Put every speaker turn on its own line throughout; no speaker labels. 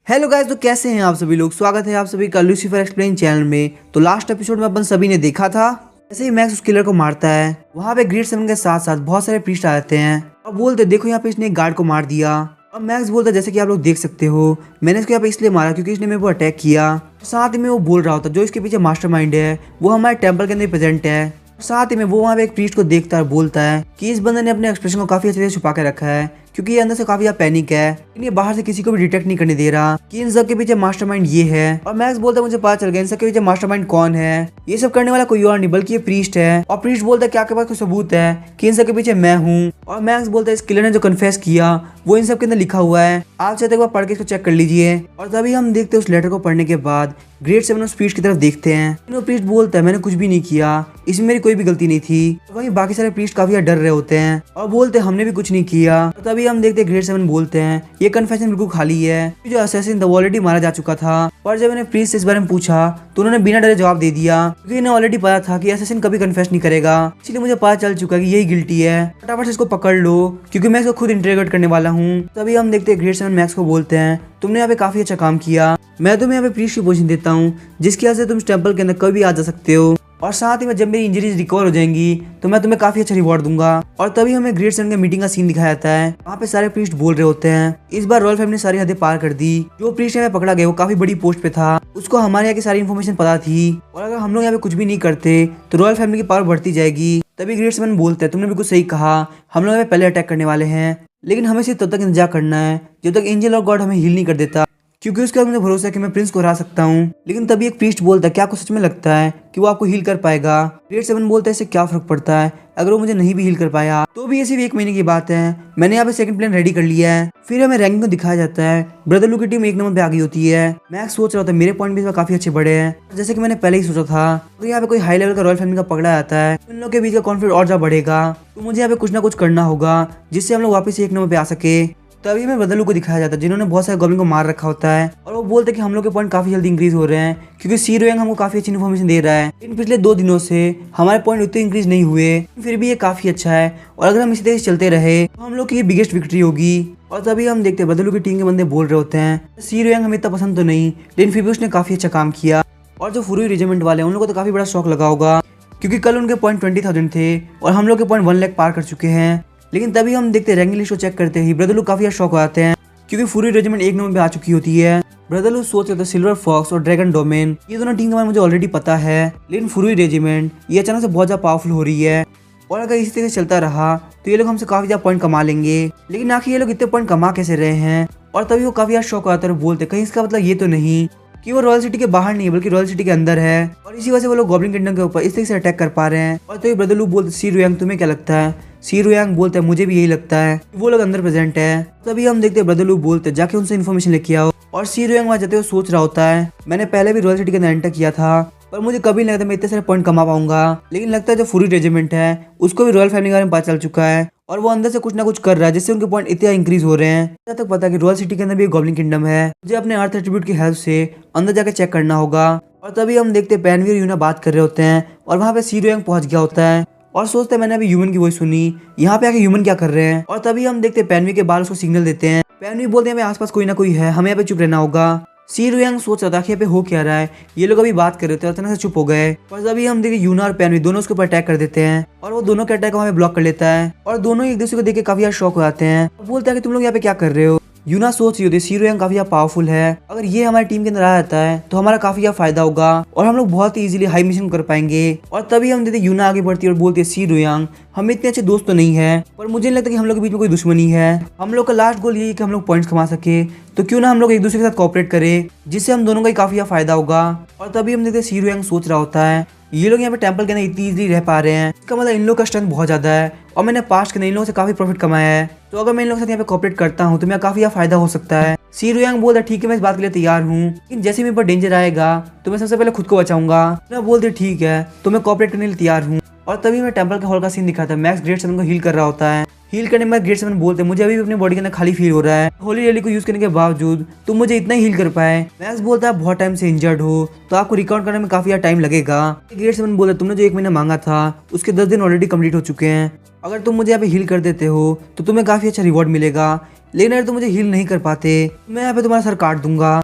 Hello guys, तो कैसे हैं आप सभी लोग। स्वागत है आप सभी का लूसीफर एक्सप्लेन चैनल में। तो लास्ट एपिसोड में अपन सभी ने देखा था जैसे ही मैक्स उस किलर को मारता है, वहाँ पे ग्रेड 7 के साथ साथ बहुत सारे प्रीस्ट आ जाते हैं और बोलते देखो यहाँ पे इसने एक गार्ड को मार दिया। और मैक्स बोलता जैसे कि आप लोग देख सकते हो, मैंने इसको यहाँ पे इसलिए मारा क्योंकि इसने मेरे को अटैक किया। साथ ही में वो बोल रहा होता जो इसके पीछे मास्टरमाइंड है वो हमारे टेम्पल के अंदर प्रेजेंट है। साथ ही में वो वहाँ पे एक प्रीस्ट को देखता है और बोलता है कि इस बंदे ने अपने एक्सप्रेशन को काफी अच्छे से छुपा के रखा है क्योंकि ये अंदर से काफी ज्यादा पैनिक है, लेकिन ये बाहर से किसी को भी डिटेक्ट नहीं करने दे रहा कि इन सब के पीछे मास्टरमाइंड ये है। और मैक्स बोलता है मुझे पता चल गया इन सब के पीछे मास्टरमाइंड कौन है। ये सब करने वाला कोई और नहीं बल्कि ये प्रीस्ट है। और प्रीस्ट बोलता है कि आपके पास कोई सबूत है कि इन सब के पीछे मैं हूँ। और मैक्स बोलता है इस किलर ने जो कन्फेस किया वो इन सब के अंदर लिखा हुआ है, आप चाहते एक बार पढ़ के इसको चेक कर लीजिए। और तभी हम देखते हैं उस लेटर को पढ़ने के बाद ग्रेड 7 उस प्रीस्ट की तरफ देखते हैं। वो प्रीस्ट बोलता है मैंने कुछ भी नहीं किया, इसमें मेरी कोई भी गलती नहीं थी। तो वहीं बाकी सारे प्रीस्ट काफी डर रहे होते हैं और बोलते हैं हमने भी कुछ नहीं किया। तो तभी हम देखते हैं ग्रेड 7 बोलते हैं ये कन्फेशन बिल्कुल खाली है, जो असैसिन था वो ऑलरेडी मारा जा चुका था। और जब मैंने प्रीस्ट से इस बारे में पूछा तो उन्होंने बिना डरे जवाब दे दिया क्योंकि इन्हें ऑलरेडी पता था कि असैसिन कभी कन्फेस नहीं करेगा, इसलिए मुझे पता चल चुका कि यही गिल्टी है, फटाफट से इसको पकड़ लो क्योंकि मैं इसको खुद इंटरोगेट करने वाला हूँ। तभी हम देखते हैं ग्रेड 7 मैक्स को बोलते हैं तुमने यहाँ पे काफी अच्छा काम किया, मैं तुम्हें यहाँ पे प्रीस्ट की पोजीशन देता हूँ जिसकी वजह से तुम टेम्पल के अंदर कभी आ जा सकते हो। और साथ ही में जब मेरी इंजरीज रिकवर हो जाएंगी तो मैं तुम्हें काफी अच्छा रिवॉर्ड दूंगा। और तभी हमें ग्रेड 7 के मीटिंग का सीन दिखाया जाता है। वहाँ पे सारे प्रीस्ट बोल रहे होते हैं इस बार रॉयल फैमिली ने सारी हदें पार कर दी। जो प्रीस्ट यहाँ पे पकड़ा गया वो काफी बड़ी पोस्ट पे था, उसको हमारे यहाँ की सारी इन्फॉर्मेशन पता थी और अगर हम लोग यहाँ पे कुछ भी नहीं करते तो रॉयल फैमिली की पावर बढ़ती जाएगी। तभी ग्रेड 7 बोलते हैं तुमने बिल्कुल सही कहा, हम लोग यहाँ पे पहले अटैक करने वाले हैं, लेकिन हमें सिर्फ तब तक इंतजार करना है जब तक एंजल और गॉड हमें हील नहीं कर देता, क्योंकि उसके बाद मुझे भरोसा है कि मैं प्रिंस को हरा सकता हूँ। लेकिन तभी एक प्रीस्ट बोलता है क्या आपको सच में लगता है कि वो आपको हील कर पाएगा। ग्रेड 7 बोलता है इससे क्या फर्क पड़ता है अगर वो मुझे नहीं भी हील कर पाया तो भी ये सिर्फ 1 महीने की बात है, मैंने यहाँ पे सेकंड प्लान रेडी कर लिया है। फिर हमें रैंकिंग को दिखाया जाता है, ब्रदरलू की टीम 1 नंबर पे आ गई होती है। मैक्स सोच रहा था मेरे पॉइंट भी काफी अच्छे बड़े हैं जैसे कि मैंने पहले ही सोचा था। तो यहाँ पे कोई हाई लेवल का रॉयल फैमिली का पकड़ा जाता है, इन लोगों के बीच का कॉन्फ्लिक्ट और ज्यादा बढ़ेगा, तो मुझे यहाँ पे कुछ ना कुछ करना होगा जिससे हम लोग वापस 1 नंबर पे आ सके। तभी हमें ब्रदरलू को दिखाया जाता है जिन्होंने बहुत सारे गॉब्लिन को मार रखा होता है और वो बोलते हैं कि हम लोग के पॉइंट काफी जल्दी इंक्रीज हो रहे हैं क्योंकि सी रोयांग हमको काफी अच्छी इन्फॉर्मेशन दे रहा है। इन पिछले 2 दिनों से हमारे पॉइंट उतने इंक्रीज नहीं हुए, फिर भी ये काफी अच्छा है और अगर हम इसी तरह चलते रहे तो हम लोग की बिगेस्ट विक्ट्री होगी। और तभी हम देखते हैं ब्रदरलू की टीम के बंदे बोल रहे होते हैं सी रोयांग हमें इतना पसंद तो नहीं, लेकिन फिर भी उसने काफी अच्छा काम किया। और जो फुरुई रेजिमेंट वाले हैं उन लोगों को तो काफी बड़ा शौक लगा होगा क्योंकि कल उनके पॉइंट 20,000 थे और हम लोग के पॉइंट 1 लाख पार कर चुके हैं। लेकिन तभी हम देखते हैं रैंकिंग लिस्ट को चेक करते ही ब्रदरलू काफी शौक हो जाते हैं क्योंकि फुरुई रेजिमेंट 1 नंबर पे आ चुकी होती है। ब्रदरलू सोच रहे थे सिल्वर फॉक्स और ड्रैगन डोमेन ये दोनों टीम के बारे में मुझे ऑलरेडी पता है, लेकिन फुरुई रेजिमेंट ये अचानक से बहुत ज्यादा पावरफुल हो रही है और अगर इसी तरह से चलता रहा तो ये लोग हमसे काफी ज्यादा पॉइंट कमा लेंगे। लेकिन आखिर ये लोग इतने पॉइंट कमा कैसे रहे हैं। और तभी वो काफी ज्यादा शौक आता है, बोलते कहीं इसका मतलब ये तो नहीं कि वो रॉयल सिटी के बाहर नहीं बल्कि रॉयल सिटी के अंदर है और इसी वजह से वो लोग गॉब्लिन किंगडम के ऊपर इस तरह से अटैक कर पा रहे हैं। और तभी ब्रदरलू बोलते सी रोयांग तुम्हें क्या लगता है। सी रोयांग बोलते हैं मुझे भी यही लगता है कि वो लोग अंदर प्रेजेंट है। तभी हम देखते हैं ब्रदरलू बोलते हैं जाके उनसे इन्फॉर्मेशन लेके आओ। और सी रोयांग वहाँ जाते हुए सोच रहा होता है मैंने पहले भी रॉयल सिटी के अंदर एंटर किया था पर मुझे कभी नहीं लगता मैं इतने सारे पॉइंट कमा पाऊंगा, लेकिन लगता है जो फुरुई रेजिमेंट है उसको भी रॉयल फैमिली के बारे में पता चल चुका है और वो अंदर से कुछ ना कुछ कर रहा है जिससे उनके पॉइंट इतने इंक्रीज हो रहे हैं। जहाँ तक पता है कि रॉयल सिटी के अंदर भी एक गॉब्लिन किंगडम है, मुझे अपने अर्थ एट्रीब्यूट की हेल्प से अंदर जाकर चेक करना होगा। और तभी हम देखते हैं पैनवी और यूना बात कर रहे होते हैं और वहाँ पे सी रोयांग पहुंच गया होता है और सोचते हैं मैंने अभी ह्यूमन की वॉइस सुनी, यहाँ पे आके ह्यूमन क्या कर रहे हैं। और तभी हम देखते हैं पैनवी के बाल उसको सिग्नल देते हैं, पैनवी बोलते हैं आसपास कोई ना कोई है, हमें यहाँ पे चुप रहना होगा। सी रोयांग सोच रहा था कि यहाँ पे हो क्या रहा है, ये लोग अभी बात कर रहे थे अचानक से चुप हो गए। और तभी हम देखिए यूना और पैनवी दोनों उसके ऊपर अटैक कर देते हैं और वो दोनों के अटैक को हमें ब्लॉक कर लेता है और दोनों एक दूसरे को देख के काफी ज्यादा शॉक हो जाते हैं। बोलता है कि तुम लोग यहाँ पे क्या कर रहे हो। यूना सोच रही होती है सी रोयांग काफी ज्यादा पावरफुल है, अगर ये हमारी टीम के अंदर आ जाता है तो हमारा काफी ज्यादा फायदा होगा और हम लोग बहुत ही इजीली हाई मिशन कर पाएंगे। और तभी हम देखते यूना आगे बढ़ती है और बोलती है सी रोयांग हम इतने अच्छे दोस्त तो नहीं है पर मुझे नहीं लगता कि हम लोग के बीच में कोई दुश्मनी है, हम लोग का लास्ट गोल यही है कि हम लोग पॉइंट्स कमा सके, तो क्यों ना हम लोग एक दूसरे के साथ कोऑपरेट करें जिससे हम दोनों का ही काफी फायदा होगा। और तभी हम देखते हैं सी रोयांग सोच रहा होता है ये लोग यहाँ पे टेंपल के अंदर इतनी इजीली रह पा रहे हैं, इसका मतलब इन लोग का स्ट्रेंथ बहुत ज्यादा है और मैंने पास्ट के अंदर इन लोगों से काफी प्रॉफिट कमाया है, तो अगर मैं इन लोगों के साथ यहाँ पे कोऑपरेट करता हूँ तो मेरा काफी फायदा हो सकता है। सी रोयांग बोलता है ठीक है मैं इस बात के लिए तैयार हूँ, लेकिन जैसे मेरे पर डेंजर आएगा तो मैं सबसे पहले खुद को बचाऊंगा। मैं बोलती ठीक है तो मैं कोऑपरेट करने के लिए तैयार हूँ। और तभी मैं टेंपल का हॉल का सीन दिखाता है, मैक्स ग्रेड 7 को हील कर रहा होता है। हील करने में ग्रेड 7 बोलते हैं मुझे अभी भी अपनी बॉडी के अंदर खाली फील हो रहा है, होली रेली को यूज करने के बावजूद तुम मुझे इतना हील कर पाए। मैक्स बोलता है बहुत टाइम से इंजर्ड हो तो आपको रिकवर करने में काफी ज्यादा टाइम लगेगा। ग्रेड 7 बोलता है तुमने जो 1 महीना मांगा था उसके 10 दिन ऑलरेडी कंप्लीट हो चुके हैं, अगर तुम मुझे यहाँ पे हील कर देते हो तो तुम्हें काफी अच्छा रिवॉर्ड मिलेगा। लेकिन अगर तुम मुझे हील नहीं कर पाते मैं यहाँ पे तुम्हारा सर काट दूंगा।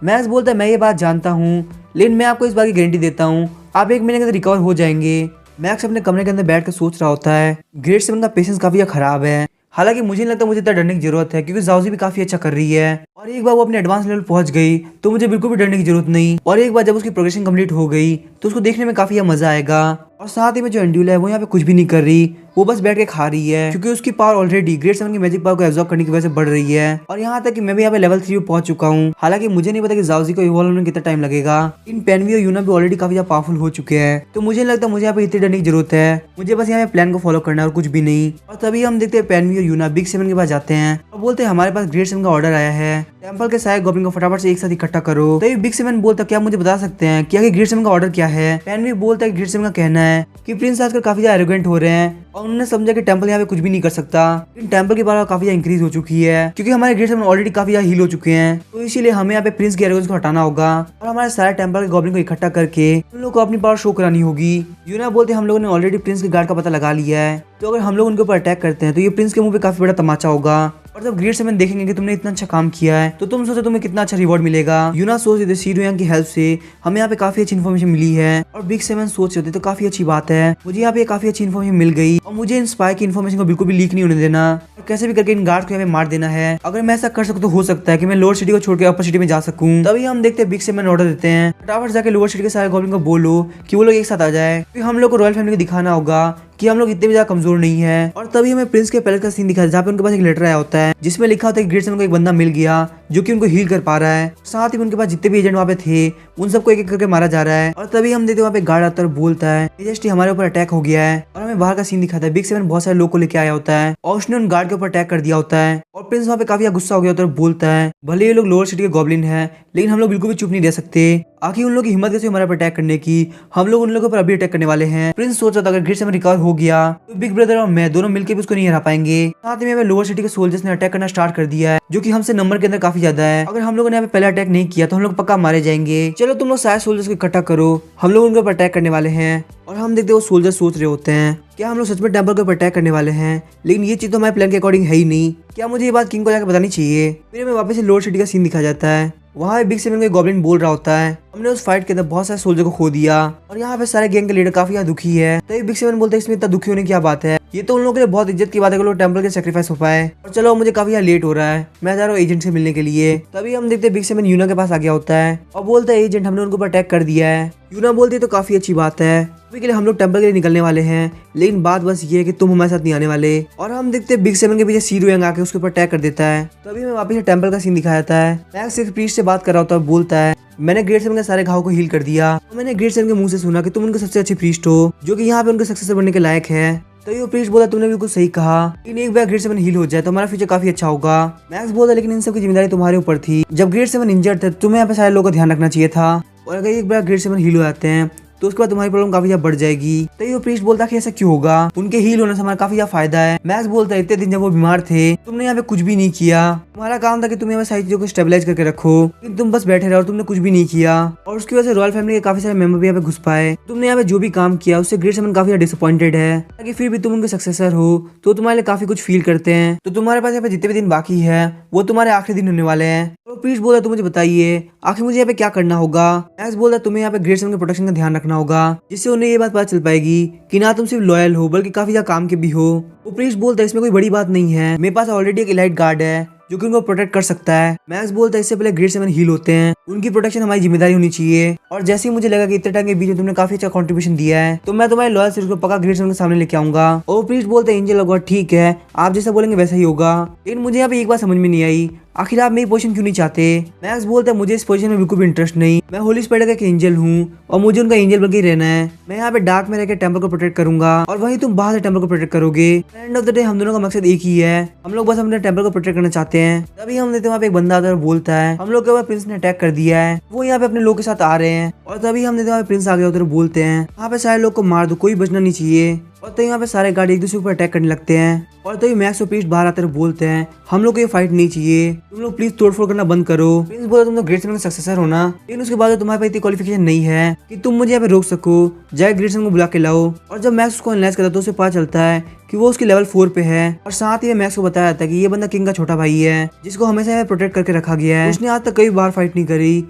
मैक्स बोलता है मैं ये बात जानता हूँ, लेकिन मैं आपको इस बात की गारंटी देता हूँ आप 1 महीने के अंदर रिकवर हो जाएंगे। मैक्स अपने कमरे के अंदर बैठ कर सोच रहा होता है ग्रेड 7 का पेशेंस काफी खराब है। हालांकि मुझे नहीं लगता मुझे इतना डरने की जरूरत है, क्योंकि जाओजी भी काफी अच्छा कर रही है और एक बार वो अपने एडवांस लेवल पहुंच गई तो मुझे बिल्कुल भी डरने की जरूरत नहीं। और एक बार जब उसकी प्रोग्रेशन कंप्लीट हो गई तो उसको देखने में काफी मजा आएगा। और साथ ही में जो एंड्यूला है वो यहाँ पे कुछ भी नहीं कर रही, वो बस बैठ के खा रही है, क्योंकि उसकी पावर ऑलरेडी ग्रेड 7 की मैजिक पावर को एब्जॉर्ब करने की वजह से बढ़ रही है। और यहाँ तक कि मैं भी यहाँ पे लेवल 3 पे पहुंच चुका हूँ। हालांकि मुझे नहीं पता कि जाओजी को इवॉल्व होने में कितना टाइम लगेगा। इन पेनवी और यूना भी ऑलरेडी काफी ज्यादा पावरफुल हो चुके हैं, तो मुझे नहीं लगता मुझे यहाँ पे इतनी डरने की जरूरत है। मुझे बस यहाँ पे प्लान को फॉलो करना है और कुछ भी नहीं। और तभी हम देखते हैं पेनवी और यूना बिग 7 के पास जाते हैं और बोलते हैं हमारे पास ग्रेड 7 का ऑर्डर आया है, टेंपल के सारे गॉब्लिन को फटाफट से एक साथ इकट्ठा करो। तभी बिग 7 बोलता क्या मुझे बता सकते हैं कि ग्रेड 7 का ऑर्डर क्या है। पेनवी बोलता है ग्रेड 7 का कहना है कि प्रिंस आजकल काफी ज्यादा एरोगेंट हो रहे हैं और उन्होंने समझा कि टेंपल यहाँ पे कुछ भी नहीं कर सकता। लेकिन टेंपल की पावर काफी इंक्रीज हो चुकी है, क्योंकि हमारे ग्रेड 7 ऑलरेडी काफी हील हो चुके हैं। तो इसीलिए हमें यहाँ पे प्रिंस की एरोगेंस को हटाना होगा और हमारे सारे टेंपल के गॉब्लिन को इकट्ठा करके उन लोगों को अपनी पावर शो करानी होगी। यूना बोलते हम लोगों ने ऑलरेडी प्रिंस के गार्ड का पता लगा लिया है, तो अगर हम लोग उनके ऊपर अटैक करते हैं तो ये प्रिंस के मुंह पे काफी बड़ा तमाचा होगा। और जब ग्रेड 7 देखेंगे कि तुमने इतना अच्छा काम किया है तो तुम सोचो तुम्हें कितना अच्छा रिवॉर्ड मिलेगा। यूना सोच रहे थे शीरो की हेल्प से हमें यहाँ पे काफी अच्छी इन्फॉर्मेशन मिली है, और बिग 7 सोच रहे थे तो काफी अच्छी बात है, मुझे यहाँ पे काफी अच्छी इन्फॉर्मेशन मिल गई और मुझे इन स्पाई की इन्फॉर्मेशन को बिल्कुल भी लीक नहीं होने देना और कैसे भी करके इन गार्ड को यहाँ पे मार देना है। अगर मैं ऐसा कर सकूँ तो हो सकता है कि मैं लोअर सिटी को छोड़ के अपर सिटी में जा सकूँ। तभी हम देखते हैं बिग 7 ऑर्डर देते हैं फटाफट जाके लोअर सिटी के सारे गॉब्लिन को बोलो कि वो लोग एक साथ आ जाए, फिर हम लोग को रॉयल फैमिली को दिखाना होगा कि हम लोग इतने भी ज्यादा कमजोर नहीं है। और तभी हमें प्रिंस के पैलेस का सीन दिखा है जहाँ पे उनके पास एक लेटर आया होता है जिसमें लिखा होता है कि ग्रेड 7 को एक बंदा मिल गया जो कि उनको हील कर पा रहा है। साथ ही उनके पास जितने भी एजेंट वहाँ पे थे उन सबको एक एक करके मारा जा रहा है। और तभी हम देखते वहाँ पे गार्ड आता है बोलता है मेजेस्टी हमारे ऊपर अटैक हो गया है, और हमें बाहर का सीन दिखाता है बिग 7 बहुत सारे लोग को लेके आया होता है और उसने उन गार्ड के ऊपर अटैक कर दिया होता है। और प्रिंस वहाँ पे काफी गुस्सा हो गया होता है और बोलता है भले ये लोग लोअर सिटी के गॉब्लिन है लेकिन हम लोग बिल्कुल भी चुप नहीं रह सकते। आखिर उन लोगों की हिम्मत कैसे हमारे पर अटैक करने की, हम लोग उन लोगों पर अभी अटैक करने वाले हैं। प्रिंस सोच रहा था अगर ग्रेड 7 रिकवर हो गया तो बिग ब्रदर और मैं दोनों मिलकर भी उसको नहीं हरा पाएंगे। साथ में लोअर सिटी के सोल्जर्स ने अटैक करना स्टार्ट कर दिया है जो कि हमसे नंबर के अंदर काफी ज्यादा है। अगर हम लोगों ने यहाँ पे पहले अटैक नहीं किया तो हम लोग पक्का मारे जाएंगे। चलो तुम लोग सारे सोल्जर्स को इकट्ठा करो, हम लोग उनके ऊपर अटैक करने वाले हैं। और हम देखते हैं वो सोल्जर सोच रहे होते हैं क्या हम लोग सच में टेंपल के ऊपर अटैक करने वाले हैं, लेकिन ये चीज तो हमारे प्लान के अकॉर्डिंग है ही नहीं। क्या मुझे ये बात किंग को जाकर बतानी चाहिए। फिर हमें वापस से लोअर सिटी का सीन दिखाया जाता है, वहाँ बिग 7 को गॉब्लिन बोल रहा होता है हमने उस फाइट के अंदर बहुत सारे सोल्जर को खो दिया और यहाँ पे सारे गैंग के लीडर काफी ज्यादा दुखी है। तो बिग 7 बोलते हैं इसमें इतना दुखी होने की क्या बात है, ये तो उन लोगों के लिए बहुत इज्जत की बात है कि लोग टेंपल के सेक्रीफाइस हो पाए। और चलो मुझे काफी यहाँ लेट हो रहा है, मैं जा रहा हूँ एजेंट से मिलने के लिए। तभी हम देखते हैं बिग 7 यूना के पास आ गया होता है और बोलता है एजेंट हमने उनके ऊपर अटैक कर दिया है। यूना बोलती है तो काफी अच्छी बात है, अभी के लिए हम लोग टेंपल के लिए निकलने वाले हैं, लेकिन बात बस ये है कि तुम हमारे साथ नहीं आने वाले। और हम देखते हैं बिग 7 के पीछे शीरो यंग आके उसके ऊपर अटैक कर देता है। तभी हमें वापस से टेंपल का सीन दिखाया जाता है। मैक्स एक प्रीस्ट से बात कर रहा होता है, बोलता है मैंने ग्रेड 7 के सारे घाव को हील कर दिया। तो मैंने ग्रेड 7 के मुंह से सुना कि तुम उनके सबसे अच्छे प्रीस्ट हो जो कि यहाँ पे उनके सक्सेसर बनने के लायक है। तो ये प्रीस्ट बोला तुमने बिल्कुल सही कहा, लेकिन एक बार ग्रेड 7 हील हो जाए तो हमारा फ्यूचर काफी अच्छा होगा। मैक्स बोला लेकिन इन सब की जिम्मेदारी तुम्हारे ऊपर थी, जब ग्रेड 7 इंजर्ड थे तुम्हें यहाँ पे सारे लोगों का ध्यान रखना चाहिए था, और अगर एक बार ग्रेड 7 हील हो जाते हैं तो उसके बाद तुम्हारी प्रॉब्लम काफी ज्यादा बढ़ जाएगी। तो ये प्रीस्ट बोलता कि ऐसा क्यों होगा, उनके हील होने से हमारा काफी ज्यादा फायदा है। मैक्स बोलता है इतने दिन जब वो बीमार थे तुमने यहाँ पे कुछ भी नहीं किया, तुम्हारा काम था कि तुम यहाँ सारी चीजों को स्टेबलाइज करके रखो, लेकिन तुम बस बैठे रहे और तुमने कुछ भी नहीं किया। और उसकी वजह से रॉयल फैमिली के काफी सारे मेंबर भी यहाँ पे घुस पाए। तुमने यहाँ पे जो भी काम किया उससे ग्रेड 7 काफी डिसअपॉइंटेड है, ताकि फिर भी तुम उनके सक्सेसर हो तो तुम्हारे लिए काफी कुछ फील करते हैं। तो तुम्हारे पास यहाँ पे जितने भी दिन बाकी है वो तुम्हारे आखिरी दिन होने वाले हैं। तो प्रीस्ट बोला तुम मुझे बताइए आखिर मुझे यहाँ पे क्या करना होगा। मैक्स बोला तुम्हें यहाँ पे ग्रेड 7 के प्रोटेक्शन का ध्यान रखना होगा, जिससे उन्हें ये बात पता चल पाएगी कि ना तुम सिर्फ लॉयल हो बल्कि काफी ज्यादा काम के भी हो। वो प्रीस्ट बोलता है इसमें कोई बड़ी बात नहीं है, मेरे पास ऑलरेडी एक इलाइट गार्ड है जो कि उनको प्रोटेक्ट कर सकता है। मैक्स बोलता है इससे पहले ग्रेड 7 हील होते हैं उनकी प्रोटेक्शन हमारी जिम्मेदारी होनी चाहिए। और जैसे ही मुझे लगा कि इतने टाइम के बीच में तुमने काफी अच्छा कंट्रीब्यूशन दिया है तो मैं तुम्हारे लॉयल सीरीज को पक्का ग्रेड 7 के सामने लेके आऊंगा। और प्रीस्ट बोलते हैं एंजल होगा ठीक है, आप जैसा बोलेंगे वैसा ही होगा, लेकिन मुझे यहाँ पे एक बात समझ में नहीं आई, आखिर आप मेरी पोजीशन क्यों नहीं चाहते। मैक्स बोलता है मुझे इस पोजीशन में बिल्कुल भी इंटरेस्ट नहीं, मैं होली स्पाइडर का एक एंजल हूँ और मुझे उनका एंजल बन के रहना है। मैं यहाँ पे डार्क में रहकर टेंपल को प्रोटेक्ट करूंगा और वहीं तुम बाहर से टेंपल को प्रोटेक्ट करोगे। एंड ऑफ द डे हम दोनों का मकसद एक ही है, हम लोग बस अपने टेंपल को प्रोटेक्ट करना चाहते हैं। तभी हम देखते वहाँ पे एक बंदा आता है और बोलता है हम लोग के ऊपर प्रिंस ने अटैक कर दिया है, वो यहाँ पे अपने लोग के साथ आ रहे हैं। और तभी हम देखते वहाँ पे प्रिंस आ गया उधर, बोलते हैं यहाँ पे सारे लोग को मार दो, कोई बचना नहीं चाहिए। और तो यहाँ पे सारे गार्ड एक दूसरे के ऊपर अटैक करने लगते हैं। और तो मैक्स और प्रीस्ट बाहर आते हैं, बोलते हैं हम लोग को ये फाइट नहीं चाहिए, तुम लोग प्लीज तोड़फोड़ करना बंद करो। प्रिंस बोला तुम तो ग्रेड 7 का सक्सेसर होना, लेकिन उसके बाद तुम्हारे पास इतनी क्वालिफिकेशन नहीं है कि तुम मुझे यहाँ पे रोक सको, जाए ग्रेड 7 को बुला के लाओ। और जब मैक्स उसको एनालाइज करता है तो उसे पता चलता है कि वो उसकी लेवल 4 पे है। और साथ ही मैक्स को बताया था कि ये बंदा किंग का छोटा भाई है जिसको हमेशा प्रोटेक्ट करके रखा गया है। उसने आज तक कई बार फाइट नहीं करी,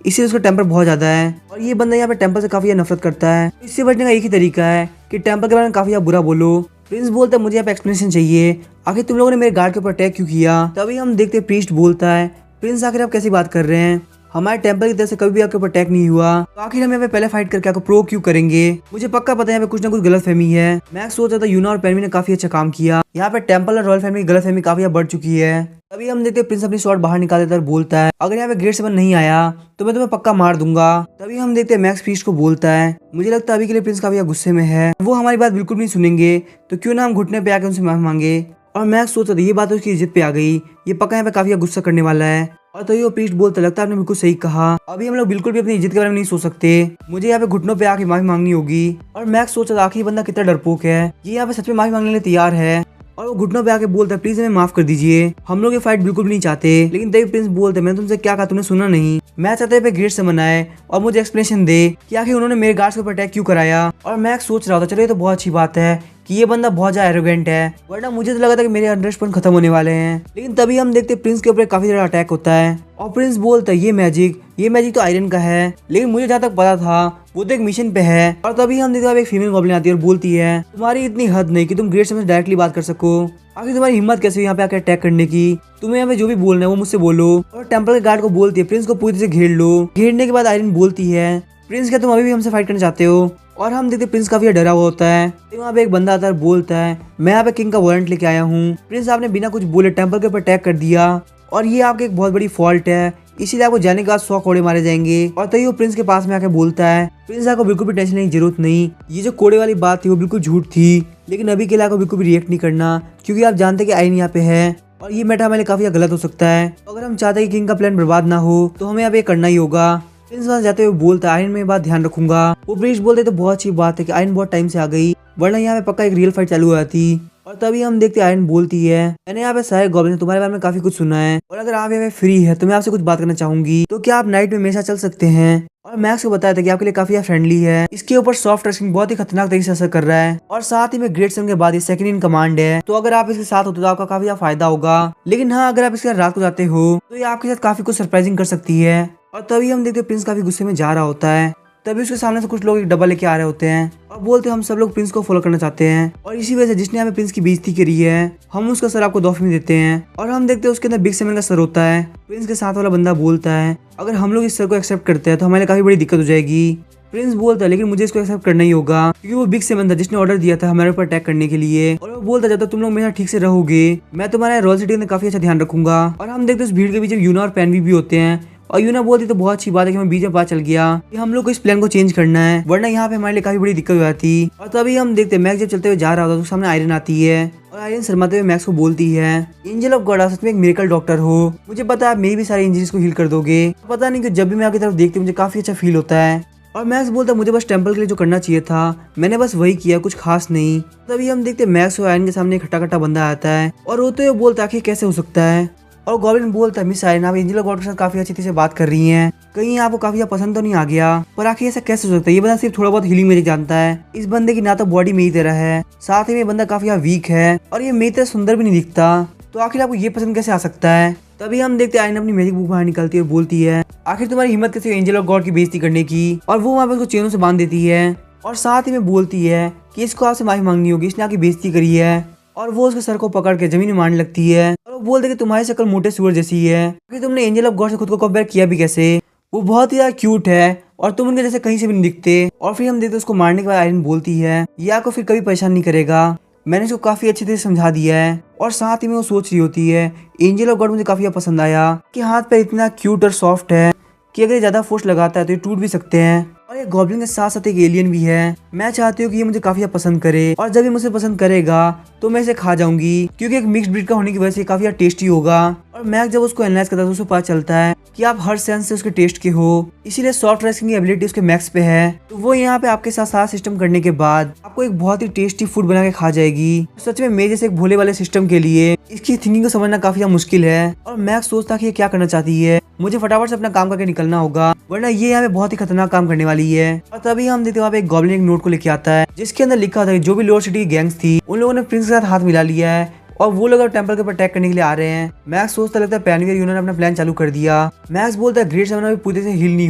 इसलिए उसका टेम्पर बहुत ज्यादा है और ये बंदा यहाँ पे टेम्पर से काफी नफरत करता है। इससे बचने का एक ही तरीका है कि टेम्पर के बारे में काफी बुरा बोलो। प्रिंस बोलता है मुझे यहाँ पे एक्सप्लेनेशन चाहिए, आखिर तुम लोगों ने मेरे गार्ड के ऊपर अटैक क्यों किया। तभी हम देखते प्रीस्ट बोलता है प्रिंस आखिर आप कैसी बात कर रहे हैं, हमारे टेम्पल की तरफ से कभी भी आपके ऊपर अटैक नहीं हुआ, तो आखिर हम यहाँ पे पहले फाइट करके आपको प्रो क्यों करेंगे। मुझे पक्का पता है यहाँ पे कुछ ना कुछ गलत फहमी है। मैक्स सोच रहा था यूना और पेनवी ने काफी अच्छा काम किया, यहाँ पे टेम्पल और रॉयल फैमिली की गलत फहमी काफी बढ़ चुकी है। तभी हम देखते प्रिंस अपनी शॉट बाहर निकाल देता है और बोलता है अगर यहाँ पे ग्रेट 7 नहीं आया तो मैं तुम्हें पक्का मार दूंगा। तभी हम देखते हैं मैक्स प्रीस्ट को बोलता है मुझे लगता है अभी के लिए प्रिंस काफी गुस्से में है, वो हमारी बात बिल्कुल नहीं सुनेंगे, तो क्यों ना हम घुटने पे आके उनसे माफी मांगे। और मैक्स सोच रहा था ये बात उसकी इज्जत पे आ गई, ये पक्का यहाँ पे काफी गुस्सा करने वाला है। और तो ये प्रीस्ट बोलता लगता है आपने बिल्कुल सही कहा, अभी हम लोग बिल्कुल भी अपनी इज्जत के बारे में नहीं सोच सकते, मुझे यहाँ पे घुटनों पे आके माफी मांगनी होगी। और मैक्स सोच रहा था आखिर बंदा कितना डरपोक है, ये यहाँ पे सच में माफी मांगने के लिए तैयार है। और वो घुटनों पे आके बोलता है प्लीज हमें माफ कर दीजिए, हम लोग ये फाइट बिल्कुल भी नहीं चाहते। लेकिन तभी प्रिंस बोलते मैंने तुमसे क्या कहा, तुमने सुना नहीं, मैं चाहता है ग्रेट 7 आए और मुझे एक्सप्लेनेशन दे कि आखिर उन्होंने मेरे गार्ड्स के ऊपर अटैक क्यों कराया। और मैक्स सोच रहा था चलो ये तो बहुत अच्छी बात है कि ये बंदा बहुत ज्यादा एरोगेंट है, वरना मुझे तो लगा था कि मेरे 100% खत्म होने वाले हैं। लेकिन तभी हम देखते प्रिंस के ऊपर काफी ज्यादा अटैक होता है और प्रिंस बोलता है ये मैजिक तो आयरन का है, लेकिन मुझे जहाँ तक पता था वो तो एक मिशन पे है। और तभी हम देखते हैं एक फीमेल गॉब्लिन आती है और बोलती है तुम्हारी इतनी हद नहीं कि तुम ग्रेट 7 से डायरेक्टली बात कर सको, आखिर तुम्हारी हिम्मत कैसे यहाँ पे आकर अटैक करने की, तुम्हें यहाँ पे जो भी बोलना है वो मुझसे बोलो। और टेम्पल के गार्ड को बोलती है प्रिंस को पूरी तरह से घेर लो। घेरने के बाद आयरन बोलती है प्रिंस क्या तुम अभी भी हमसे फाइट करना चाहते हो। और हम देखते प्रिंस काफी डरा हुआ होता है। तो वहाँ पे एक बंदा आता है बोलता है मैं यहाँ पे किंग का वारंट लेके आया हूँ, प्रिंस आपने बिना कुछ बोले टेम्पल के ऊपर अटैक कर दिया और ये आपकी एक बहुत बड़ी फॉल्ट है, इसीलिए आपको जाने के बाद 100 कोड़े मारे जाएंगे। और तभी वो प्रिंस के पास में आके बोलता है प्रिंस आपको बिल्कुल भी टेंशन की जरूरत नहीं, ये जो कोड़े वाली बात थी वो बिल्कुल झूठ थी, लेकिन अभी के लिए आपको बिल्कुल भी रिएक्ट नहीं करना क्योंकि आप जानते हैं कि आयरन यहाँ पे है और ये मैटर हमारे लिए काफी गलत हो सकता है। अगर हम चाहते हैं कि किंग का प्लान बर्बाद ना हो तो हमें यहाँ पे करना ही होगा। प्रिंस वहां जाते हुए बोलता है आयरन में बात ध्यान रखूंगा। वो प्रीस्ट बोलते तो बहुत अच्छी बात है कि आयरन बहुत टाइम से आ गई, वरना यहाँ पे पक्का एक रियल फाइट चालू हो जाती। और तभी हम देखते आयरन बोलती है मैंने यहाँ पे सारे गॉब्लिन ने तुम्हारे बारे में काफी कुछ सुना है और अगर आप यहाँ पे फ्री है तो मैं आपसे कुछ बात करना चाहूंगी, तो क्या आप नाइट में हमेशा चल सकते हैं। और मैक्स को बताया था कि आपके लिए काफी फ्रेंडली है, इसके ऊपर सॉफ्ट टचिंग बहुत ही खतरनाक तरीके से असर कर रहा है और साथ ही में ग्रेट 7 के बाद ये सेकंड इन कमांड है, तो अगर आप इसके साथ होते तो आपका काफी फायदा होगा। लेकिन हाँ अगर आप इसके साथ रात को जाते हो तो ये आपके साथ काफी कुछ सरप्राइजिंग कर सकती है। और तभी हम देखते प्रिंस काफी गुस्से में जा रहा होता है, तभी उसके सामने से कुछ लोग एक डब्बा लेके आ रहे होते हैं और बोलते हम सब लोग प्रिंस को फॉलो करना चाहते हैं और इसी वजह से जिसने हमें प्रिंस की बेइज्जती करी है हम उसका सर आपको तोहफे में देते हैं। और हम देखते हैं उसके अंदर बिग 7 का सर होता है। प्रिंस के साथ वाला बंदा बोलता है अगर हम लोग इस सर को एक्सेप्ट करते हैं तो हमारे काफी बड़ी दिक्कत हो जाएगी। प्रिंस बोलता है लेकिन मुझे इसको एक्सेप्ट करना ही होगा क्योंकि वो बिग 7 था जिसने ऑर्डर दिया था हमारे ऊपर अटैक करने के लिए। और वो बोलता जब तक तुम लोग मेरे साथ ठीक से रहोगे मैं तुम्हारे रॉयल सिटी में काफी अच्छा ध्यान रखूंगा। और हम देखते उस भीड़ के बीच यूना और पेनवी भी होते हैं और यूना बोलती तो बहुत अच्छी बात है कि हमें बीच में पता चल गया कि हम लोग को इस प्लान को चेंज करना है, वरना यहाँ पे हमारे लिए काफी बड़ी दिक्कत हो जाती। और तभी हम देखते हैं मैक्स जब चलते हुए जा रहा होता तो सामने आयरन आती है और आयरन शर्माते हुए मैक्स को बोलती है एंजल ऑफ गॉड आप सच में एक मिरेकल डॉक्टर हो, मुझे पता है आप मेरी भी सारी इंजरीज को हील कर दोगे। पता नहीं कि जब भी मैं आपकी तरफ देखती हूँ मुझे काफी अच्छा फील होता है। और मैक्स बोलता मुझे बस टेम्पल के लिए जो करना चाहिए था मैंने बस वही किया, कुछ खास नहीं। तभी हम देखते मैक्स और आयरन के सामने एक खट्टा बंदा आता है और रोते हुए बोलता है कैसे हो सकता है। और गॉब्लिन बोलता है मिस आयरन आप एंजल ऑफ गॉड के साथ काफी अच्छी तरह से बात कर रही हैं, कहीं आपको काफी पसंद तो नहीं आ गया, पर आखिर ऐसा कैसे हो सकता है, ये बंदा सिर्फ थोड़ा बहुत हीलिंग मैजिक जानता है, इस बंदे की ना तो बॉडी मेरी तरह है साथ ही में बंदा काफी वीक है और ये मेरी तरह सुंदर भी नहीं दिखता, तो आखिर आपको ये पसंद कैसे आ सकता है। तभी हम देखते आयरन अपनी मैजिक बुक बाहर निकलती है और बोलती है आखिर तुम्हारी हिम्मत कैसे एंजल ऑफ गॉड की बेइज्जती करने की। और वो वहाँ पे उसको चेनों से बांध देती है और साथ ही में बोलती है कि इसको आपसे माफी मांगनी होगी, इसने आपकी बेइज्जती करी है। और वो उसके सर को पकड़ के जमीन में मारने लगती है और वो बोलते कि तुम्हारी शक्ल मोटे सूअर जैसी है, कि तुमने एंजल ऑफ गॉड से खुद को कंपेयर किया भी कैसे, वो बहुत ही ज्यादा क्यूट है और तुम उनके जैसे कहीं से भी नहीं दिखते। और फिर हम देखते उसको मारने के बाद आयरन बोलती है ये आपको फिर कभी परेशान नहीं करेगा, मैंने इसको काफी अच्छी तरह से समझा दिया है। और साथ ही में वो सोच रही होती है एंजल ऑफ गॉड मुझे काफी पसंद आया कि हाथ पे इतना क्यूट और सॉफ्ट है कि अगर ज्यादा फोर्स लगाता है तो ये टूट भी सकते हैं। और ये गॉब्लिन के साथ साथ एक एलियन भी है, मैं चाहती हूँ कि ये मुझे काफी पसंद करे और जब ये मुझे पसंद करेगा तो मैं इसे खा जाऊंगी क्योंकि एक मिक्स्ड ब्रीड का होने की वजह से काफी टेस्टी होगा। और मैक्स जब उसको एनालाइज करता है तो उसे पता चलता है कि आप हर सेंस से उसके टेस्ट के हो, इसीलिए सॉफ्ट रेस्किंग की एबिलिटी उसके मैक्स पे है, तो वो यहाँ पे आपके साथ सारा सिस्टम करने के बाद आपको एक बहुत ही टेस्टी फूड बना के खा जाएगी। सच में मेरे जैसे एक भोले वाले सिस्टम के लिए इसकी थिंकिंग को समझना काफी मुश्किल है। और मैक्स सोचता कि ये क्या करना चाहती है, मुझे फटाफट से अपना काम करके निकलना होगा। वरना ये यहाँ पे बहुत ही खतरनाक काम करने वाली है। और तभी हम देखते वहाँ पे एक गॉब्लिन एक नोट को लेके आता है जिसके अंदर लिखा था कि जो भी लोअर सिटी की गैंग्स थी उन लोगों ने प्रिंस के साथ हाथ मिला लिया है और वो लोग अब टेंपल के ऊपर अटैक करने के लिए आ रहे हैं। मैक्स सोचता लगता है पेनवी और यूना ने अपना प्लान चालू कर दिया। मैक्स बोलता है ग्रेट सेवन अभी पूरी से हिल नहीं